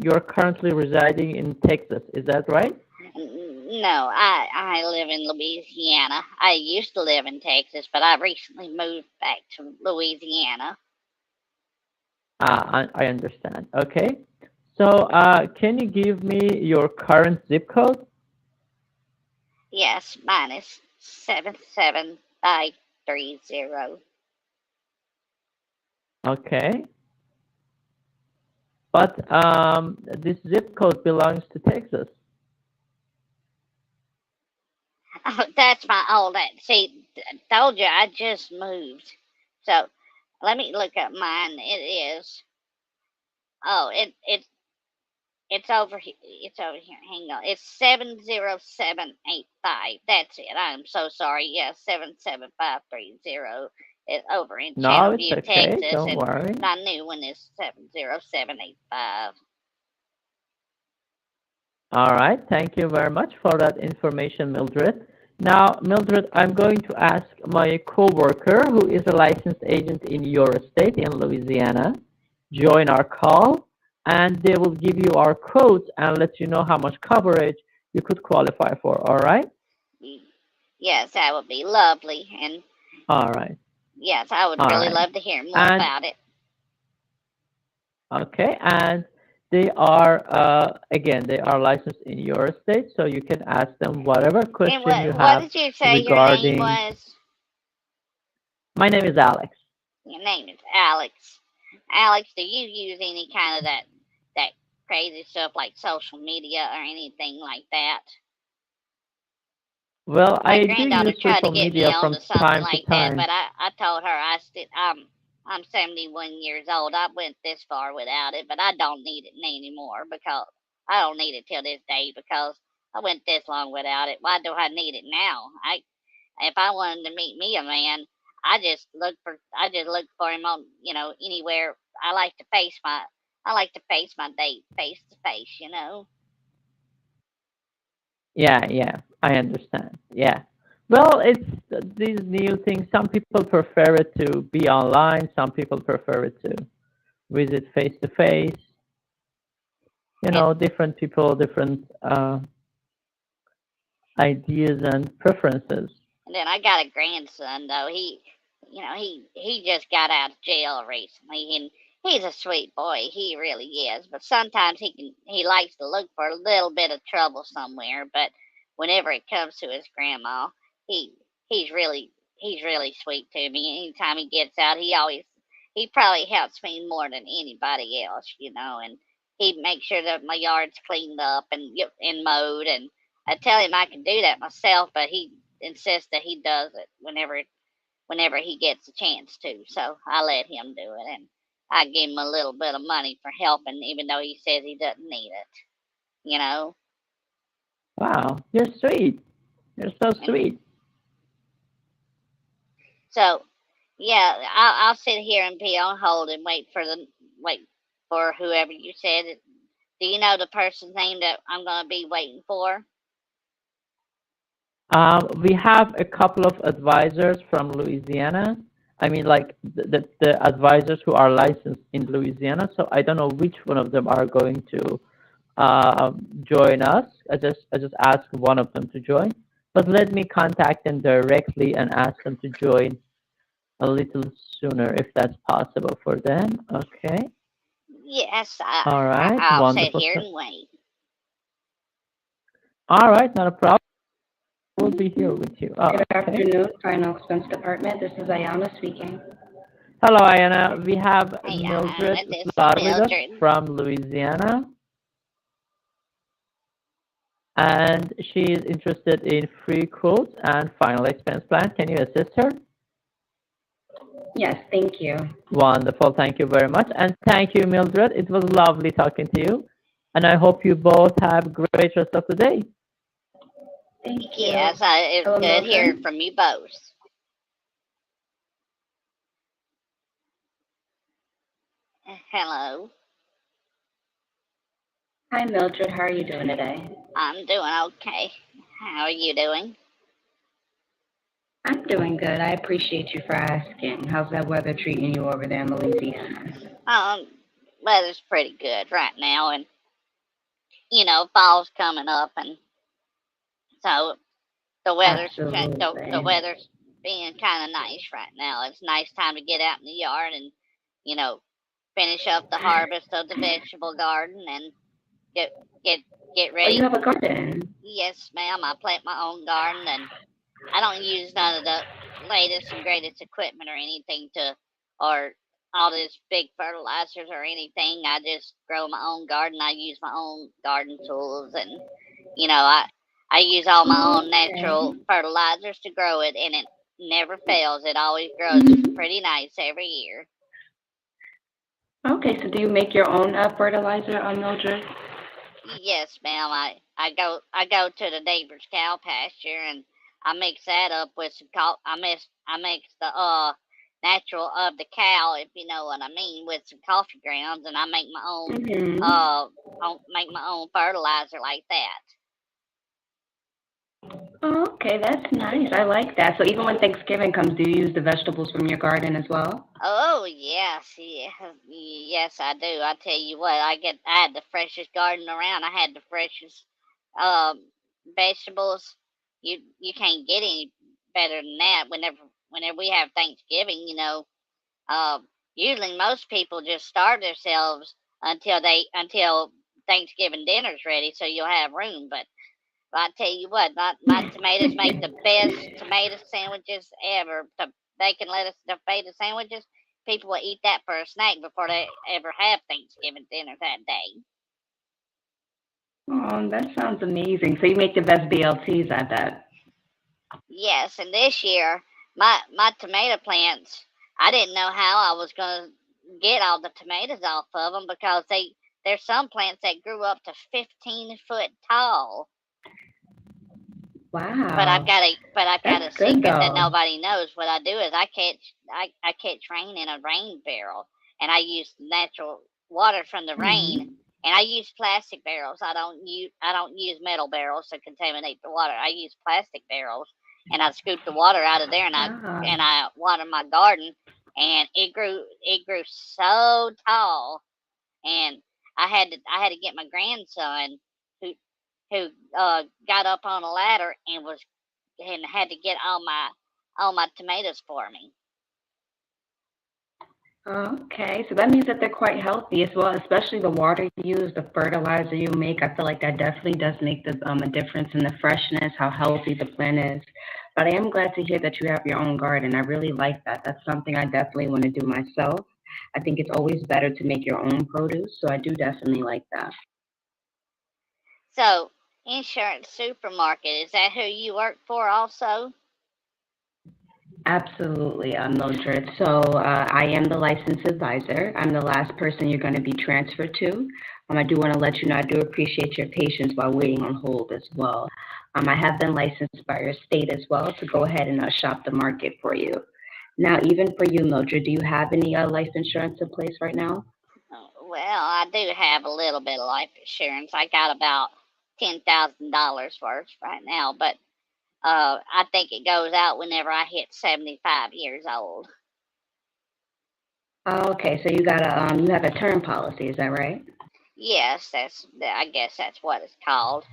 You're currently residing in Texas, is that right? No, I live in Louisiana. I used to live in Texas, but I recently moved back to Louisiana. I understand. Okay. So, can you give me your current zip code? Yes, minus 77530. Okay. But this zip code belongs to Texas. Oh, that's my old. See, told you I just moved. So let me look up mine. It is. Oh, it's over here. It's over here. Hang on. It's 70785. That's it. I'm so sorry. Yeah, 77530. It's over in No, it's Channelview, okay. Texas, Don't and worry. my new one is 70785. All right. Thank you very much for that information, Mildred. Now, Mildred, I'm going to ask my coworker, who is a licensed agent in your state in Louisiana, join our call, and they will give you our codes and let you know how much coverage you could qualify for. All right? Yes, that would be lovely, and All right. yes, I would All really right. love to hear more And about it. okay, and they are again, they are licensed in your state, so you can ask them whatever And question you what have did you say your name regarding. was? My name is Alex. Your name is Alex. Alex, do you use any kind of that crazy stuff like social media or anything like that? Well, My I do granddaughter use tried to social get me media onto from something time to like that, time. but I told her I'm 71 years old. I went this far without it, but I don't need it anymore because I don't need it till this day because I went this long without it. Why do I need it now? if I wanted to meet me a man, I just look for him on anywhere. I like to face my date face to face. Yeah, yeah, I understand. Yeah. Well, it's these new things. Some people prefer it to be online. Some people prefer it to visit face to face. And Different people, different ideas and preferences. And then I got a grandson though. He just got out of jail recently, and he's a sweet boy. He really is. But sometimes he likes to look for a little bit of trouble somewhere. But whenever it comes to his grandma, he he's really sweet to me. Anytime he gets out, he probably helps me more than anybody else. And he makes sure that my yard's cleaned up and mowed. And I tell him I can do that myself, but he insists that he does it whenever he gets a chance to. So I let him do it, and I give him a little bit of money for helping, even though he says he doesn't need it. You know, Wow, you're sweet. You're so and sweet. so yeah, I'll sit here and be on hold and wait for whoever you said. Do you know the person's name that I'm gonna be waiting for? We have a couple of advisors from Louisiana. I mean, like the advisors who are licensed in Louisiana. So I don't know which one of them are going to join us. I just asked one of them to join, but let me contact them directly and ask them to join a little sooner if that's possible for them. Okay. Yes, All right. I'll sit Wonderful here stuff. and wait. All right. Not a problem. We'll be here with you. Oh, Good okay. afternoon, Final Expense Department. This is Ayana speaking. Hello, Ayana. We have Hey, Mildred this is Slaughter with us Mildred. from Louisiana, and she is interested in free quotes and final expense plan. Can you assist her? Yes, thank you. Wonderful. Thank you very much. And thank you, Mildred. It was lovely talking to you. And I hope you both have a great rest of the day. Thank you. Yes, it's Hello, good hearing Mildred. from you both. Hello. Hi, Mildred. How are you doing today? I'm doing okay. How are you doing? I'm doing good. I appreciate you for asking. How's that weather treating you over there in Louisiana? Um, Weather's pretty good right now, and fall's coming up, and so the Absolutely. weather's being kind of nice right now. It's a nice time to get out in the yard and you know finish up the harvest of the vegetable garden and get get get Oh, you ready. have a garden. Yes, ma'am. I plant my own garden, and I don't use none of the latest and greatest equipment or anything or all this big fertilizers or anything. I just grow my own garden. I use my own garden tools, and you know, I I use all my own Okay. natural fertilizers to grow it, and it never fails. It always grows pretty nice every year. Okay, so do you make your own fertilizer, Mildred? Yes, ma'am. I go to the neighbor's cow pasture and I mix that up with I mix the natural of the cow, if you know what I mean, with some coffee grounds, and I Mm-hmm. make my own fertilizer like that. Oh, okay, that's nice. I like that. So even when Thanksgiving comes, do you use the vegetables from your garden as well? Oh yes, yes I do. I tell you what, I had the freshest garden around. I had the freshest um vegetables. You can't get any better than that. Whenever we have Thanksgiving, usually most people just starve themselves until Thanksgiving dinner's ready, so you'll have room. But I tell you what, my tomatoes make the best tomato sandwiches ever. The bacon, lettuce, tomato sandwiches. People will eat that for a snack before they ever have Thanksgiving dinner that day. Oh, that sounds amazing. So you make the best BLTs, I bet. Yes, and this year my tomato plants, I didn't know how I was gonna get all the tomatoes off of them because there's some plants that grew up to 15 foot tall. But I've Wow. got a That's good secret that though. nobody knows. What I do is I catch rain in a rain barrel, and I use natural water from the rain, Hmm. and I use plastic barrels. I don't use metal barrels to contaminate the water. I use plastic barrels, and I scoop the water out of there, and Ah. I water my garden, and it grew so tall, and I had to get my grandson who who got up on a ladder and had to get all my tomatoes for me. Okay, so that means that they're quite healthy as well, especially the water you use, the fertilizer you make. I feel like that definitely does make a difference in the freshness, how healthy the plant is. But I am glad to hear that you have your own garden. I really like that. That's something I definitely want to do myself. I think it's always better to make your own produce, so I do definitely like that. So, insurance supermarket, is that who you work for also? Absolutely, Mildred. So I am the licensed advisor. I'm the last person you're going to be transferred to. I do want to let you know I do appreciate your patience while waiting on hold as well. I have been licensed by your state as well to go ahead and shop the market for you. Now, even for you, Mildred, do you have any life insurance in place right now? Well, I do have a little bit of life insurance. I got about $10,000 worth right now, but I think it goes out whenever I hit 75 years old. Oh, okay, so you have a term policy, is that right? Yes, I guess that's what it's called.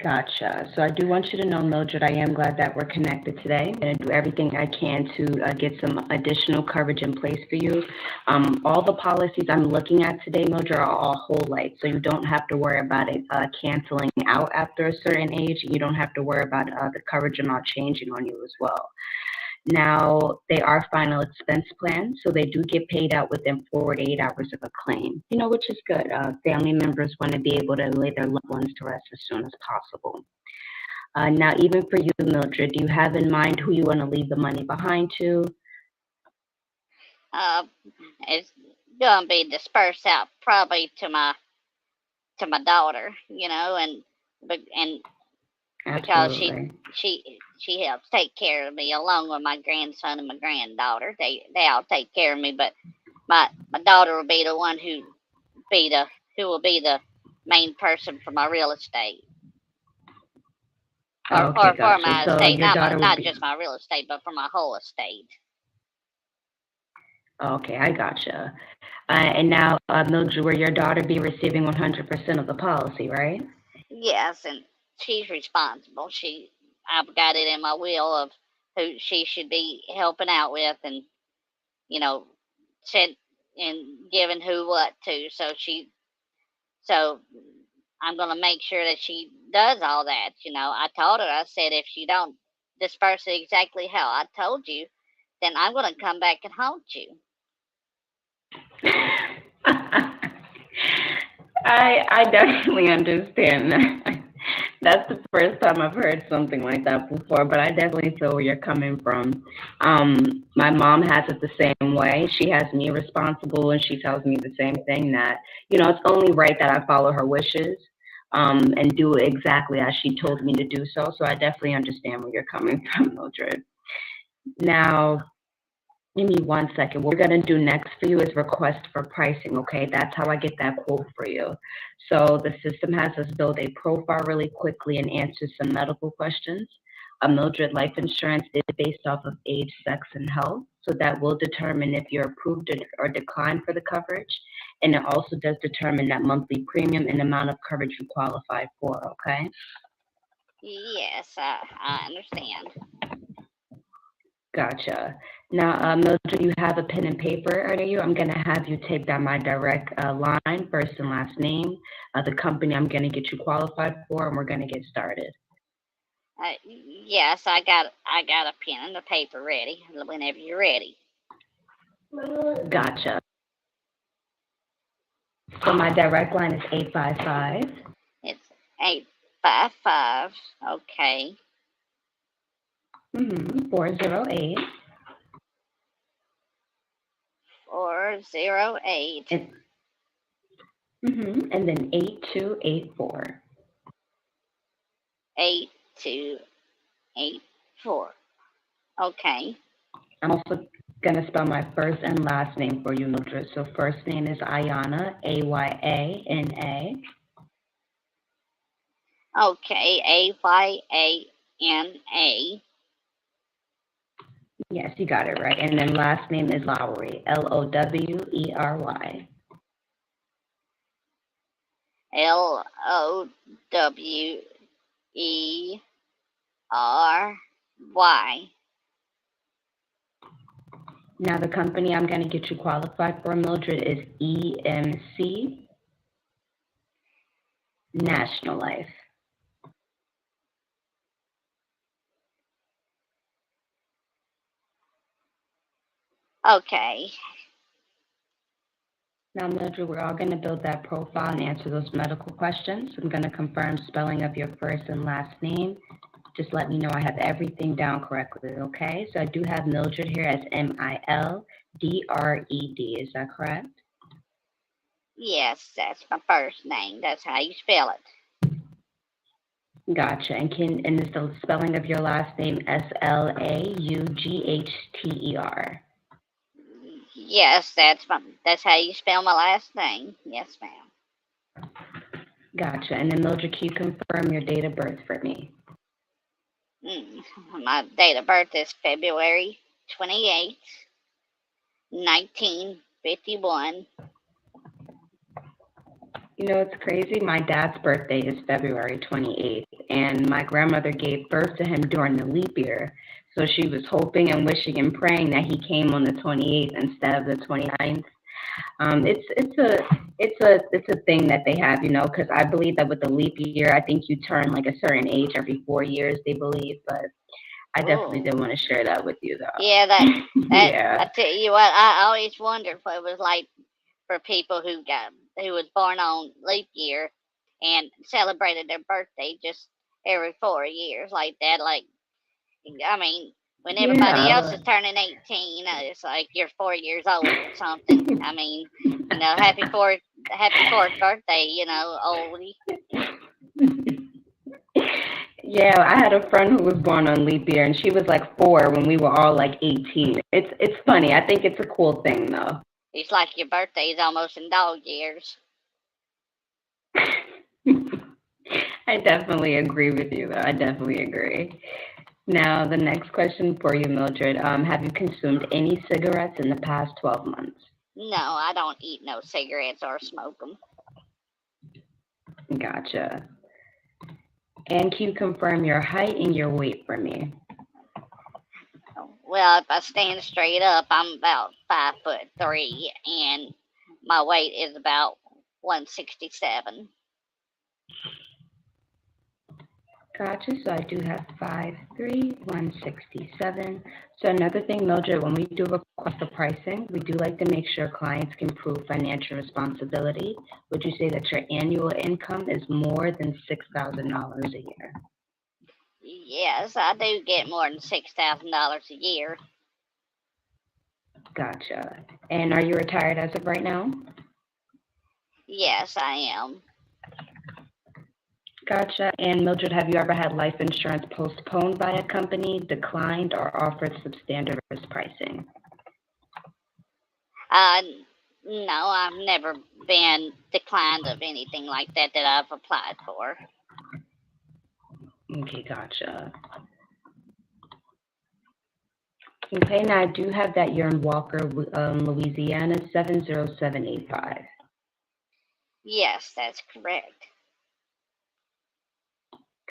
Gotcha. So I do want you to know, Mildred, I am glad that we're connected today. I'm going to do everything I can to get some additional coverage in place for you. All the policies I'm looking at today, Mildred, are all whole life, so you don't have to worry about it canceling out after a certain age. You don't have to worry about the coverage not changing on you as well. Now, they are final expense plans, so they do get paid out within 48 hours of a claim, which is good. Family members want to be able to lay their loved ones to rest as soon as possible. Now, even for you, Mildred, do you have in mind who you want to leave the money behind to? Uh, it's gonna be dispersed out probably to my daughter, and because Absolutely. she helps take care of me along with my grandson and my granddaughter. They all take care of me, but my daughter will be the one be the who will be the main person for my real estate, Okay, or for gotcha. my So estate, your daughter would not be, just my real estate, but for my whole estate. okay, I gotcha. And now, Mildred, will your daughter be receiving 100% of the policy, right? Yes, and she's responsible. I've got it in my will of who she should be helping out with, and you know, said and giving who what to. So I'm gonna make sure that she does all that. I told her, I said, if you don't disperse it exactly how I told you, then I'm gonna come back and haunt you. I definitely understand that. That's the first time I've heard something like that before, but I definitely feel where you're coming from. My mom has it the same way. She has me responsible, and she tells me the same thing that, it's only right that I follow her wishes, and do exactly as she told me to do so. So I definitely understand where you're coming from, Mildred. Now, give me one second. What we're going to do next for you is request for pricing, okay? That's how I get that quote for you. So the system has us build a profile really quickly and answer some medical questions. A Mildred life insurance is based off of age, sex, and health. So that will determine if you're approved or declined for the coverage. And it also does determine that monthly premium and amount of coverage you qualify for, okay? Yes, I understand. Gotcha. Now, Mildred, you have a pen and paper, are you? I'm going to have you take down my direct line, first and last name, the company I'm going to get you qualified for, and we're going to get started. Yes, I got a pen and a paper ready whenever you're ready. Gotcha. So my direct line is 855. It's 855. Okay. 408. 408. And then 8284. 8284. Okay. I'm also going to spell my first and last name for you, Mildred. So first name is Ayana, Ayana. Okay, Ayana. Yes, you got it right. And then last name is Lowry, Lowery. Lowey. Now the company I'm going to get you qualified for, Mildred, is EMC National Life. Okay. Now, Mildred, we're all going to build that profile and answer those medical questions. I'm going to confirm spelling of your first and last name. Just let me know I have everything down correctly, okay? So I do have Mildred here as Mildred. Is that correct? Yes, that's my first name. That's how you spell it. Gotcha. And is the spelling of your last name Slaugchter? Yes, that's how you spell my last name. Yes, ma'am. Gotcha. And then Mildred, can you confirm your date of birth for me? My date of birth is February 28th, 1951. You know, it's crazy. My dad's birthday is February 28th, and my grandmother gave birth to him during the leap year. So she was hoping and wishing and praying that he came on the 28th instead of the 29th. It's a thing that they have, you know, because I believe that with the leap year, I think you turn like a certain age every 4 years, they believe, but I definitely didn't want to share that with you, though. Yeah, that Yeah. I tell you what, I always wondered what it was like for people who was born on leap year and celebrated their birthday just every 4 years like that. Like, I mean, when everybody else is turning 18, it's like you're 4 years old or something. I mean, you know, happy fourth birthday, you know, oldie. Yeah, I had a friend who was born on leap year, and she was like 4 when we were all like 18. It's funny. I think it's a cool thing, though. It's like your birthday is almost in dog years. I definitely agree with you, though. I definitely agree. Now, the next question for you, Mildred. Have you consumed any cigarettes in the past 12 months? No, I don't eat no cigarettes or smoke them. Gotcha. And can you confirm your height and your weight for me? Well, if I stand straight up, I'm about 5'3", and my weight is about 167. Gotcha. So I do have 5'3", 167. So another thing, Mildred, when we do request the pricing, we do like to make sure clients can prove financial responsibility. Would you say that your annual income is more than $6,000 a year? Yes, I do get more than $6,000 a year. Gotcha. And are you retired as of right now? Yes, I am. Gotcha. And Mildred, have you ever had life insurance postponed by a company, declined, or offered substandard risk pricing? No, I've never been declined of anything like that I've applied for. Okay, gotcha. Okay, now I do have that you're in Walker, Louisiana, 70785. Yes, that's correct.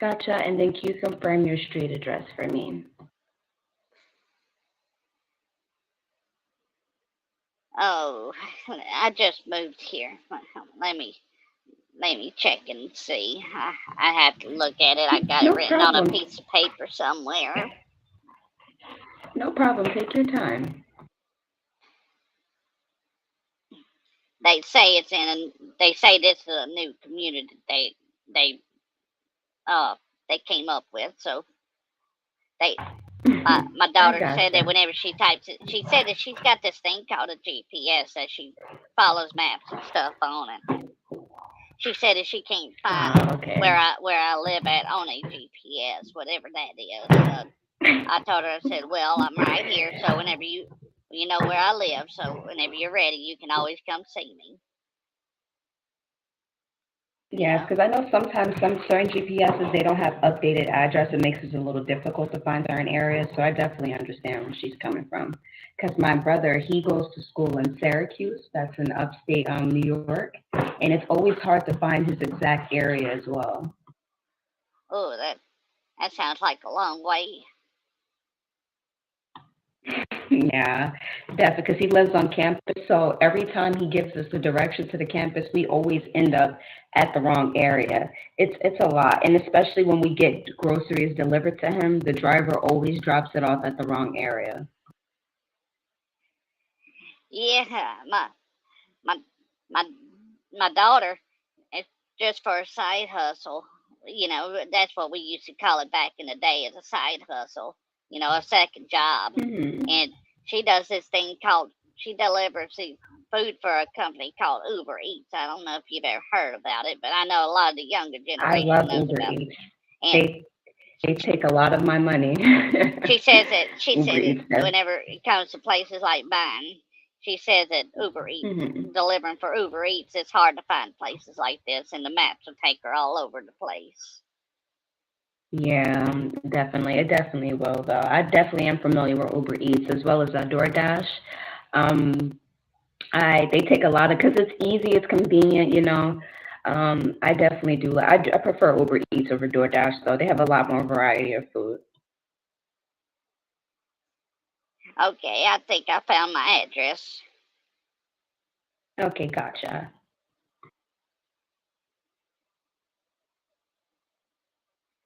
Gotcha. And then can you confirm your street address for me? Oh, I just moved here. Let me check and see. I have to look at it. I got it written on a piece of paper somewhere. No problem. Take your time. They say they say this is a new community they came up with. So my daughter said that whenever she types it, she said that she's got this thing called a GPS that she follows maps and stuff on, and She said that she can't find Okay. where I live at on a GPS, whatever that is. I told her, I said, well, I'm right here, so whenever you know where I live, so whenever you're ready, you can always come see me. Yes, because I know sometimes some certain GPSs, they don't have updated address. It makes it a little difficult to find certain areas. So I definitely understand where she's coming from. Because my brother, he goes to school in Syracuse. That's in upstate New York. And it's always hard to find his exact area as well. Oh, that sounds like a long way. Yeah, definitely, because he lives on campus. So every time he gives us the direction to the campus, we always end up at the wrong area. It's a lot, and especially when we get groceries delivered to him, the driver always drops it off at the wrong area. Yeah, my my my daughter, it's just for a side hustle. That's what we used to call it back in the day, as a side hustle. A second job. Hmm. And she does this thing called, she delivers the food for a company called Uber Eats. I don't know if you've ever heard about it, but I know a lot of the younger I generation love knows Uber about it. Eats. And They take a lot of my money. she says Uber Eats does. whenever it comes to places like mine, she says that Uber Eats, Hmm. delivering for Uber Eats, it's hard to find places like this, and the maps will take her all over the place. Yeah, definitely. It definitely will, though. I definitely am familiar with Uber Eats as well as DoorDash. Um, they take a lot of, because it's easy, it's convenient. I definitely do. I prefer Uber Eats over DoorDash, though. They have a lot more variety of food. Okay, I think I found my address. Okay, gotcha.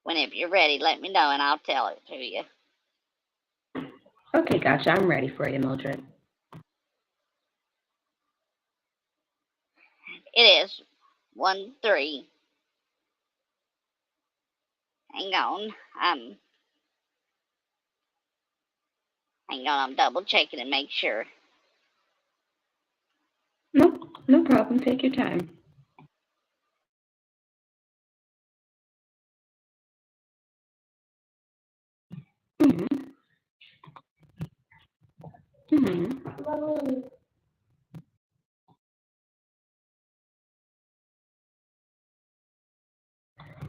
Whenever you're ready, let me know and I'll tell it to you. Okay, gotcha. I'm ready for you, Mildred. It is 1-3. Hang on. Hang on. I'm double checking to make sure. No, no problem. Take your time. Mm-hmm. Mm-hmm.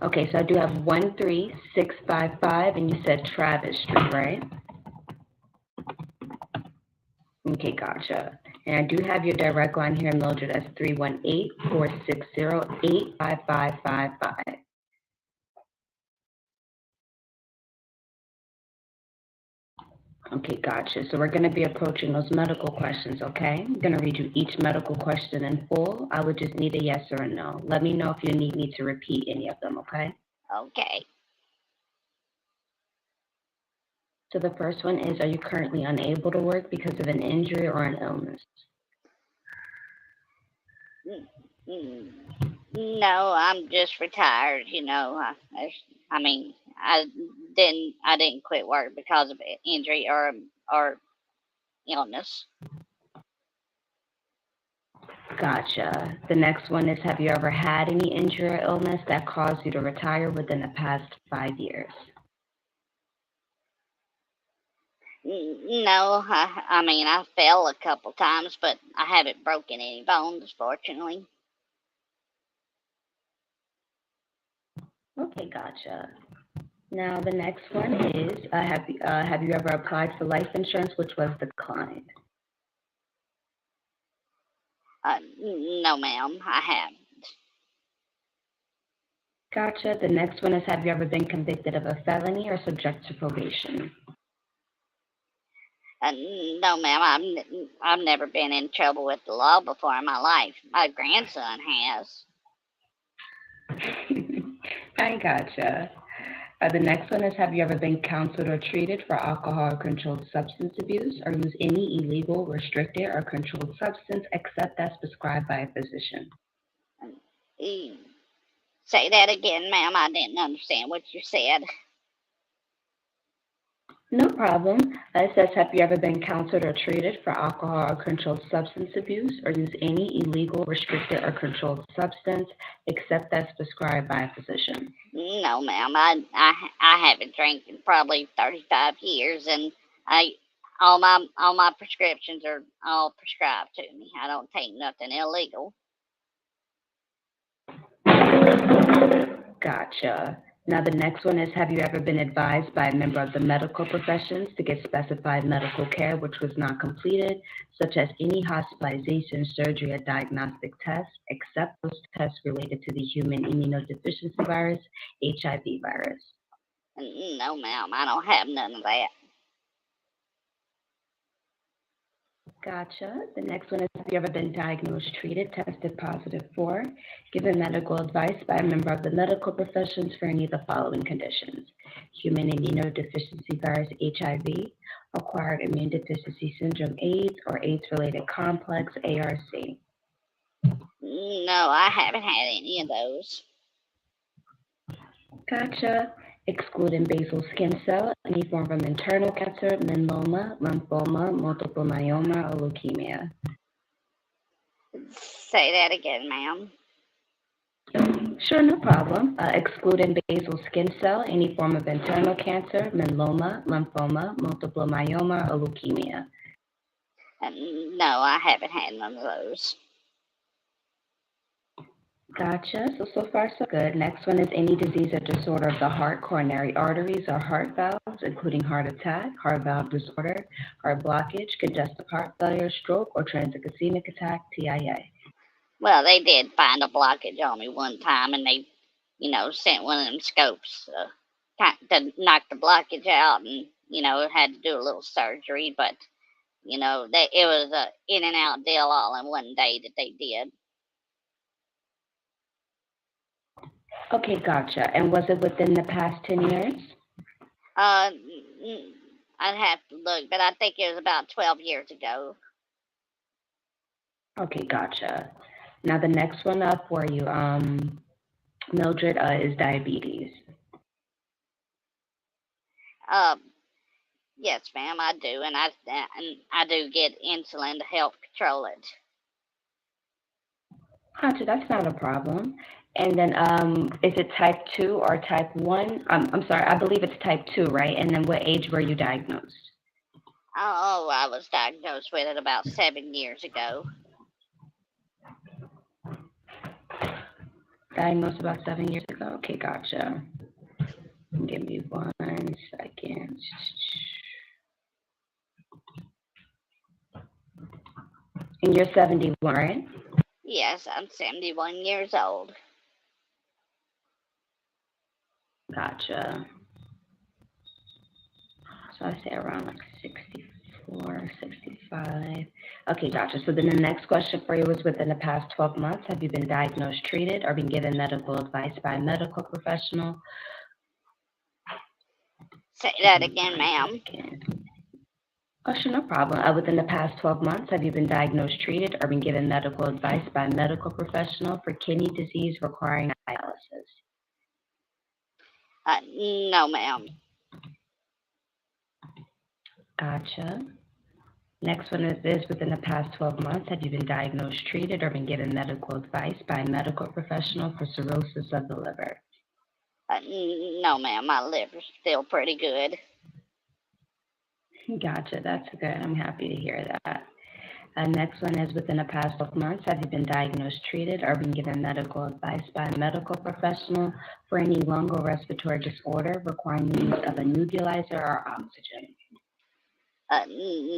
Okay, so I do have 13655, and you said Travis Street, right? Okay, gotcha. And I do have your direct line here, Mildred, as 318-460-85555. Okay, gotcha. So we're going to be approaching those medical questions, okay? I'm going to read you each medical question in full. I would just need a yes or a no. Let me know if you need me to repeat any of them, okay? Okay. So the first one is, are you currently unable to work because of an injury or an illness? No, I'm just retired. I mean, I didn't quit work because of injury or illness. Gotcha. The next one is, have you ever had any injury or illness that caused you to retire within the past 5 years? No, I mean, I fell a couple times, but I haven't broken any bones, fortunately. Okay, gotcha. Now the next one is, have you ever applied for life insurance which was declined? No, ma'am, I haven't. Gotcha. The next one is, have you ever been convicted of a felony or subject to probation? No, ma'am, I've never been in trouble with the law before in my life. My grandson has. I gotcha. The next one is, have you ever been counseled or treated for alcohol or controlled substance abuse, or use any illegal, restricted, or controlled substance except as prescribed by a physician? Say that again, ma'am. I didn't understand what you said. No problem. It says, have you ever been counseled or treated for alcohol or controlled substance abuse or use any illegal, restricted, or controlled substance except that's prescribed by a physician? No, ma'am. I haven't drank in probably 35 years, and I all my prescriptions are all prescribed to me. I don't take nothing illegal. Gotcha. Now, the next one is, have you ever been advised by a member of the medical professions to get specified medical care which was not completed, such as any hospitalization, surgery, or diagnostic tests, except those tests related to the human immunodeficiency virus, HIV virus? No, ma'am. I don't have none of that. Gotcha. The next one is, have you ever been diagnosed, treated, tested positive for, given medical advice by a member of the medical professions for any of the following conditions: human immunodeficiency virus, HIV, acquired immune deficiency syndrome, AIDS, or AIDS-related complex, ARC? No, I haven't had any of those. Gotcha. Excluding basal skin cell, any form of internal cancer, myeloma, lymphoma, multiple myeloma, or leukemia. Say that again, ma'am. Sure, no problem. Excluding basal skin cell, any form of internal cancer, myeloma, lymphoma, multiple myeloma, or leukemia. No, I haven't had none of those. Gotcha. So far, so good. Next one is any disease or disorder of the heart, coronary arteries, or heart valves, including heart attack, heart valve disorder, heart blockage, congestive heart failure, stroke, or transischemic attack, TIA. Well, they did find a blockage on me one time, and they, sent one of them scopes to knock the blockage out, and had to do a little surgery. But it was a in and out deal all in one day that they did. Okay, gotcha. And was it within the past 10 years? Uh, I'd have to look, but I think it was about 12 years ago. Okay, gotcha. Now the next one up for you, Mildred, is diabetes. Um, yes, ma'am, I do, and I do get insulin to help control it. Gotcha, that's not a problem. And then, is it type 2 or type 1? I'm sorry, I believe it's type 2, right? And then what age were you diagnosed? Oh, I was diagnosed with it about 7 years ago. Diagnosed about 7 years ago? Okay, gotcha. Give me 1 second. And you're 71, right? Yes, I'm 71 years old. Gotcha. So I say around like 64, 65. Okay, gotcha. So then the next question for you was, within the past 12 months, have you been diagnosed, treated, or been given medical advice by a medical professional? Say Give that me again, one ma'am. second. Oh, sure, no problem. Within the past 12 months, have you been diagnosed, treated, or been given medical advice by a medical professional for kidney disease requiring dialysis? No, ma'am. Gotcha. Next one is this: within the past 12 months, have you been diagnosed, treated, or been given medical advice by a medical professional for cirrhosis of the liver? No, ma'am. My liver's still pretty good. Gotcha, that's good. I'm happy to hear that. Next one is, within the past 12 months, have you been diagnosed, treated, or been given medical advice by a medical professional for any lung or respiratory disorder requiring the use of a nebulizer or oxygen?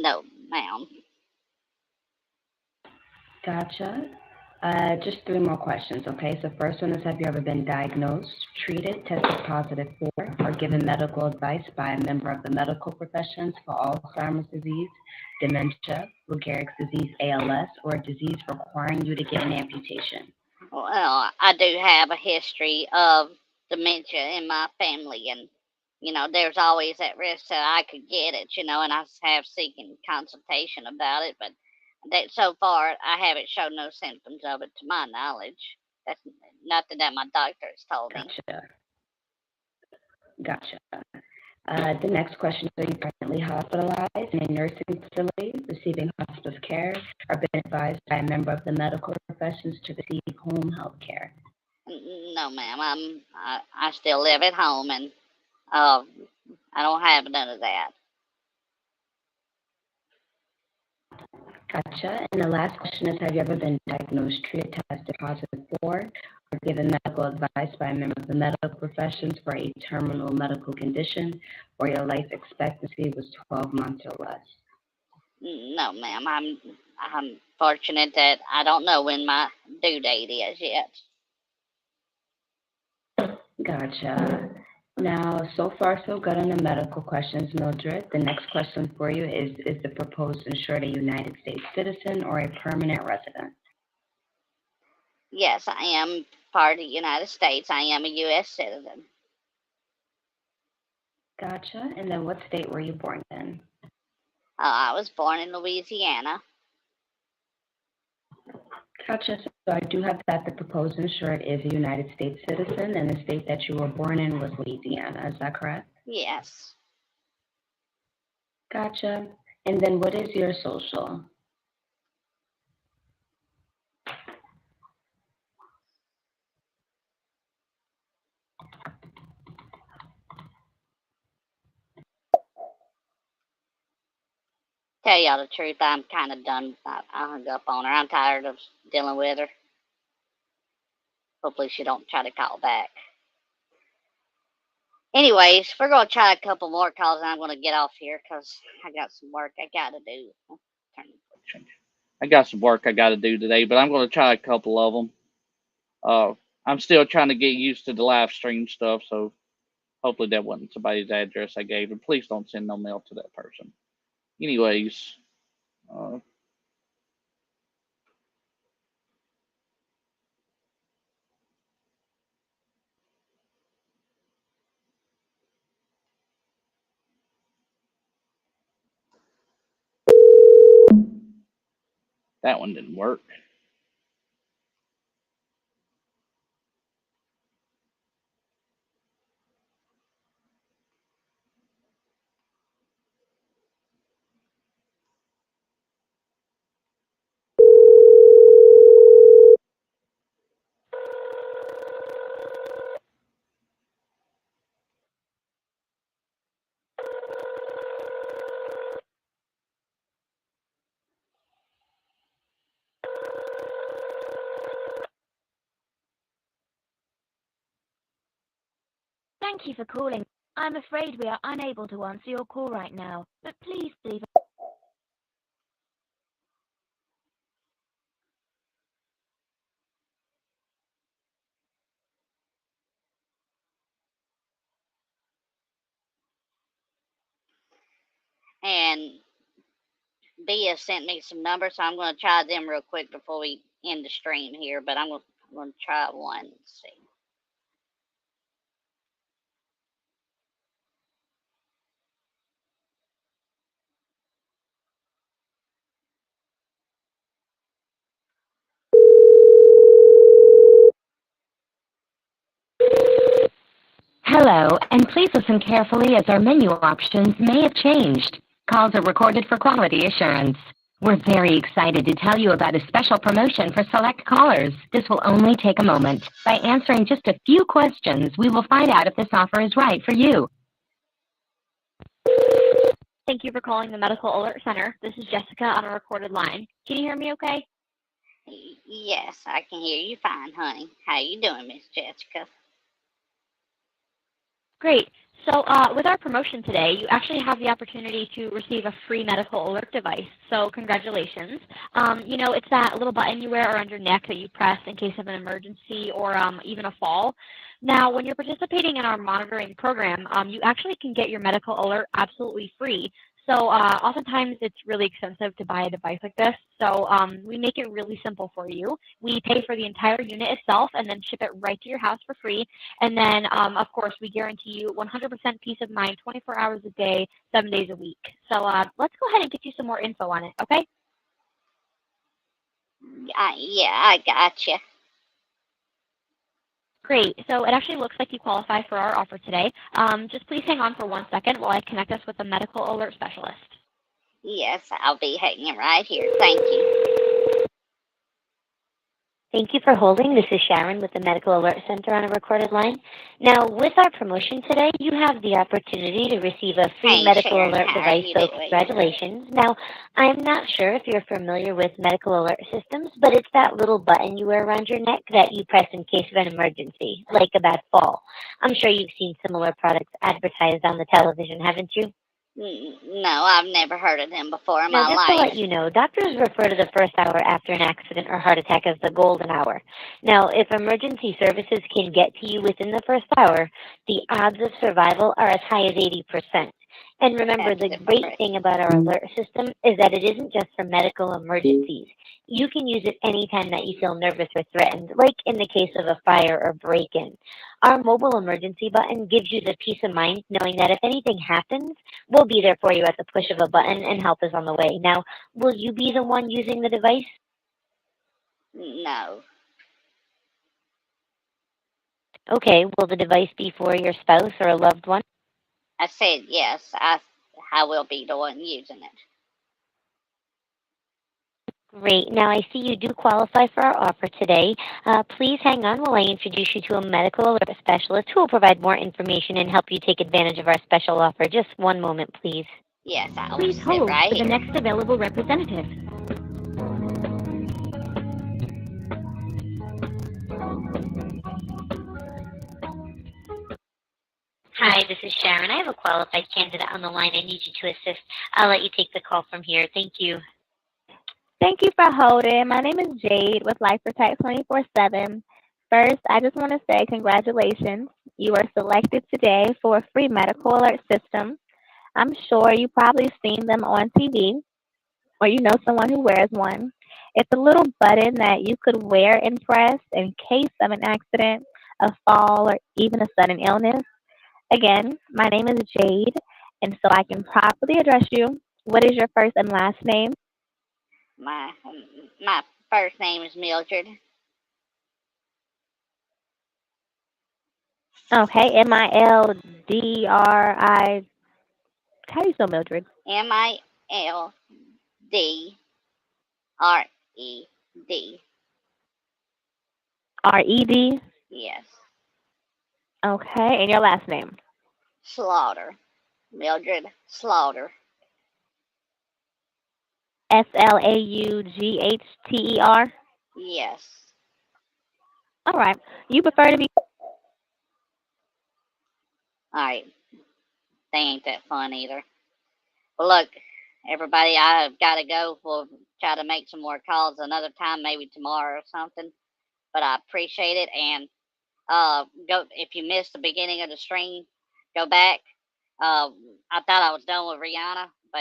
No, ma'am. Gotcha. Just three more questions, okay? So first one is, have you ever been diagnosed, treated, tested positive for, or given medical advice by a member of the medical professions for Alzheimer's disease, dementia, Lou Gehrig's disease, ALS, or a disease requiring you to get an amputation? Well, I do have a history of dementia in my family, and there's always that risk that I could get it, and I have seeking consultation about it, but that so far I haven't shown no symptoms of it to my knowledge. That's nothing that my doctor has told me. Gotcha. Gotcha. The next question is, are you currently hospitalized in a nursing facility, receiving hospice care, or been advised by a member of the medical professions to receive home health care? No, ma'am. I still live at home, and uh, I don't have none of that. Gotcha. And the last question is, have you ever been diagnosed, treated, tested positive for, or given medical advice by a member of the medical professions for a terminal medical condition where your life expectancy was 12 months or less? No, ma'am. I'm fortunate that I don't know when my due date is yet. Gotcha. Now, so far, so good on the medical questions, Mildred. The next question for you is the proposed insured a United States citizen or a permanent resident? Yes, I am part of the United States. I am a U.S. citizen. Gotcha. And then what state were you born in? I was born in Louisiana. Gotcha. So I do have that the proposed insured is a United States citizen, and the state that you were born in was Louisiana. Is that correct? Yes. Gotcha. And then what is your social? Tell y'all the truth, I'm kind of done. I hung up on her. I'm tired of dealing with her. Hopefully she don't try to call back. Anyways, we're going to try a couple more calls, and I'm going to get off here because I got some work I got to do. I got some work I got to do today, but I'm going to try a couple of them. I'm still trying to get used to the live stream stuff, so hopefully that wasn't somebody's address I gave. And please don't send no mail to that person. Anyways, that one didn't work. Thank you for calling. I'm afraid we are unable to answer your call right now, but please leave And Bia sent me some numbers, so I'm going to try them real quick before we end the stream here. But I'm going to try one. Let's see. Hello, and please listen carefully as our menu options may have changed. Calls are recorded for quality assurance. We're very excited to tell you about a special promotion for select callers. This will only take a moment. By answering just a few questions, we will find out if this offer is right for you. Thank you for calling the Medical Alert Center. This is Jessica on a recorded line. Can you hear me okay? Yes, I can hear you fine, honey. How you doing, Miss Jessica? Great. So with our promotion today, you actually have the opportunity to receive a free medical alert device. So congratulations. It's that little button you wear around your neck that you press in case of an emergency or even a fall. Now, when you're participating in our monitoring program, you actually can get your medical alert absolutely free. So oftentimes it's really expensive to buy a device like this. So we make it really simple for you. We pay for the entire unit itself and then ship it right to your house for free. And then, of course, we guarantee you 100% peace of mind 24 hours a day, 7 days a week. So let's go ahead and get you some more info on it, okay? Yeah, I got you. Great. So it actually looks like you qualify for our offer today. Just please hang on for 1 second while I connect us with a medical alert specialist. Yes, I'll be hanging right here. Thank you. Thank you for holding. This is Sharon with the Medical Alert Center on a recorded line. Now, with our promotion today, you have the opportunity to receive a free Hey, medical Sharon, alert how are device, you so doing? congratulations. Now, I'm not sure if you're familiar with medical alert systems, but it's that little button you wear around your neck that you press in case of an emergency, like a bad fall. I'm sure you've seen similar products advertised on the television, haven't you? No, I've never heard of them before in Now, my just to let life. you know, doctors refer to the first hour after an accident or heart attack as the golden hour. Now, if emergency services can get to you within the first hour, the odds of survival are as high as 80%. And remember, That's the super great great. thing about our alert system is that it isn't just for medical emergencies. You can use it anytime that you feel nervous or threatened, like in the case of a fire or break in. Our mobile emergency button gives you the peace of mind knowing that if anything happens, we'll be there for you at the push of a button and help is on the way. Now, will you be the one using the device? No. Okay, will the device be for your spouse or a loved one? I said yes. I will be the one using it. Great. Now, I see you do qualify for our offer today. Please hang on while I introduce you to a medical alert specialist who will provide more information and help you take advantage of our special offer. Just one moment, please. Yes, I'll Please sit hold right for the here. next available representative. Hi, this is Sharon. I have a qualified candidate on the line. I need you to assist. I'll let you take the call from here. Thank you. Thank you for holding. My name is Jade with Life Protect 24/7. First, I just want to say congratulations. You were selected today for a free medical alert system. I'm sure you probably seen them on TV or you know someone who wears one. It's a little button that you could wear and press in case of an accident, a fall, or even a sudden illness. Again, my name is Jade, and so I can properly address you. What is your first and last name? My my first name is Mildred. Okay, Mildri. How do you spell Mildred? Mildred. Red. Yes. Okay, and your last name? Slaughter. Mildred Slaughter. Slaughter. Yes. All right. You prefer to be. Alright. They ain't that fun either. Well, look, everybody, I've got to go. We'll try to make some more calls another time, maybe tomorrow or something. But I appreciate it. And go if you missed the beginning of the stream, go back. Uh, I thought I was done with Rihanna, but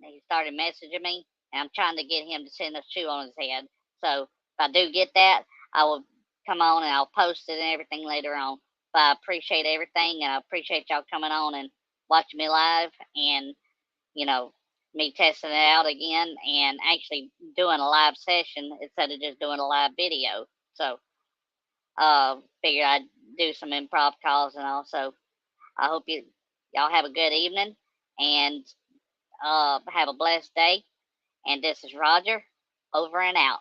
he started messaging me, and I'm trying to get him to send a shoe on his head. So if I do get that, I will come on and I'll post it and everything later on. But I appreciate everything, and I appreciate y'all coming on and watching me live, and you know me testing it out again, and actually doing a live session instead of just doing a live video. So figured I'd do some improv calls, and also I hope y'all have a good evening, and have a blessed day. And this is Roger, over and out.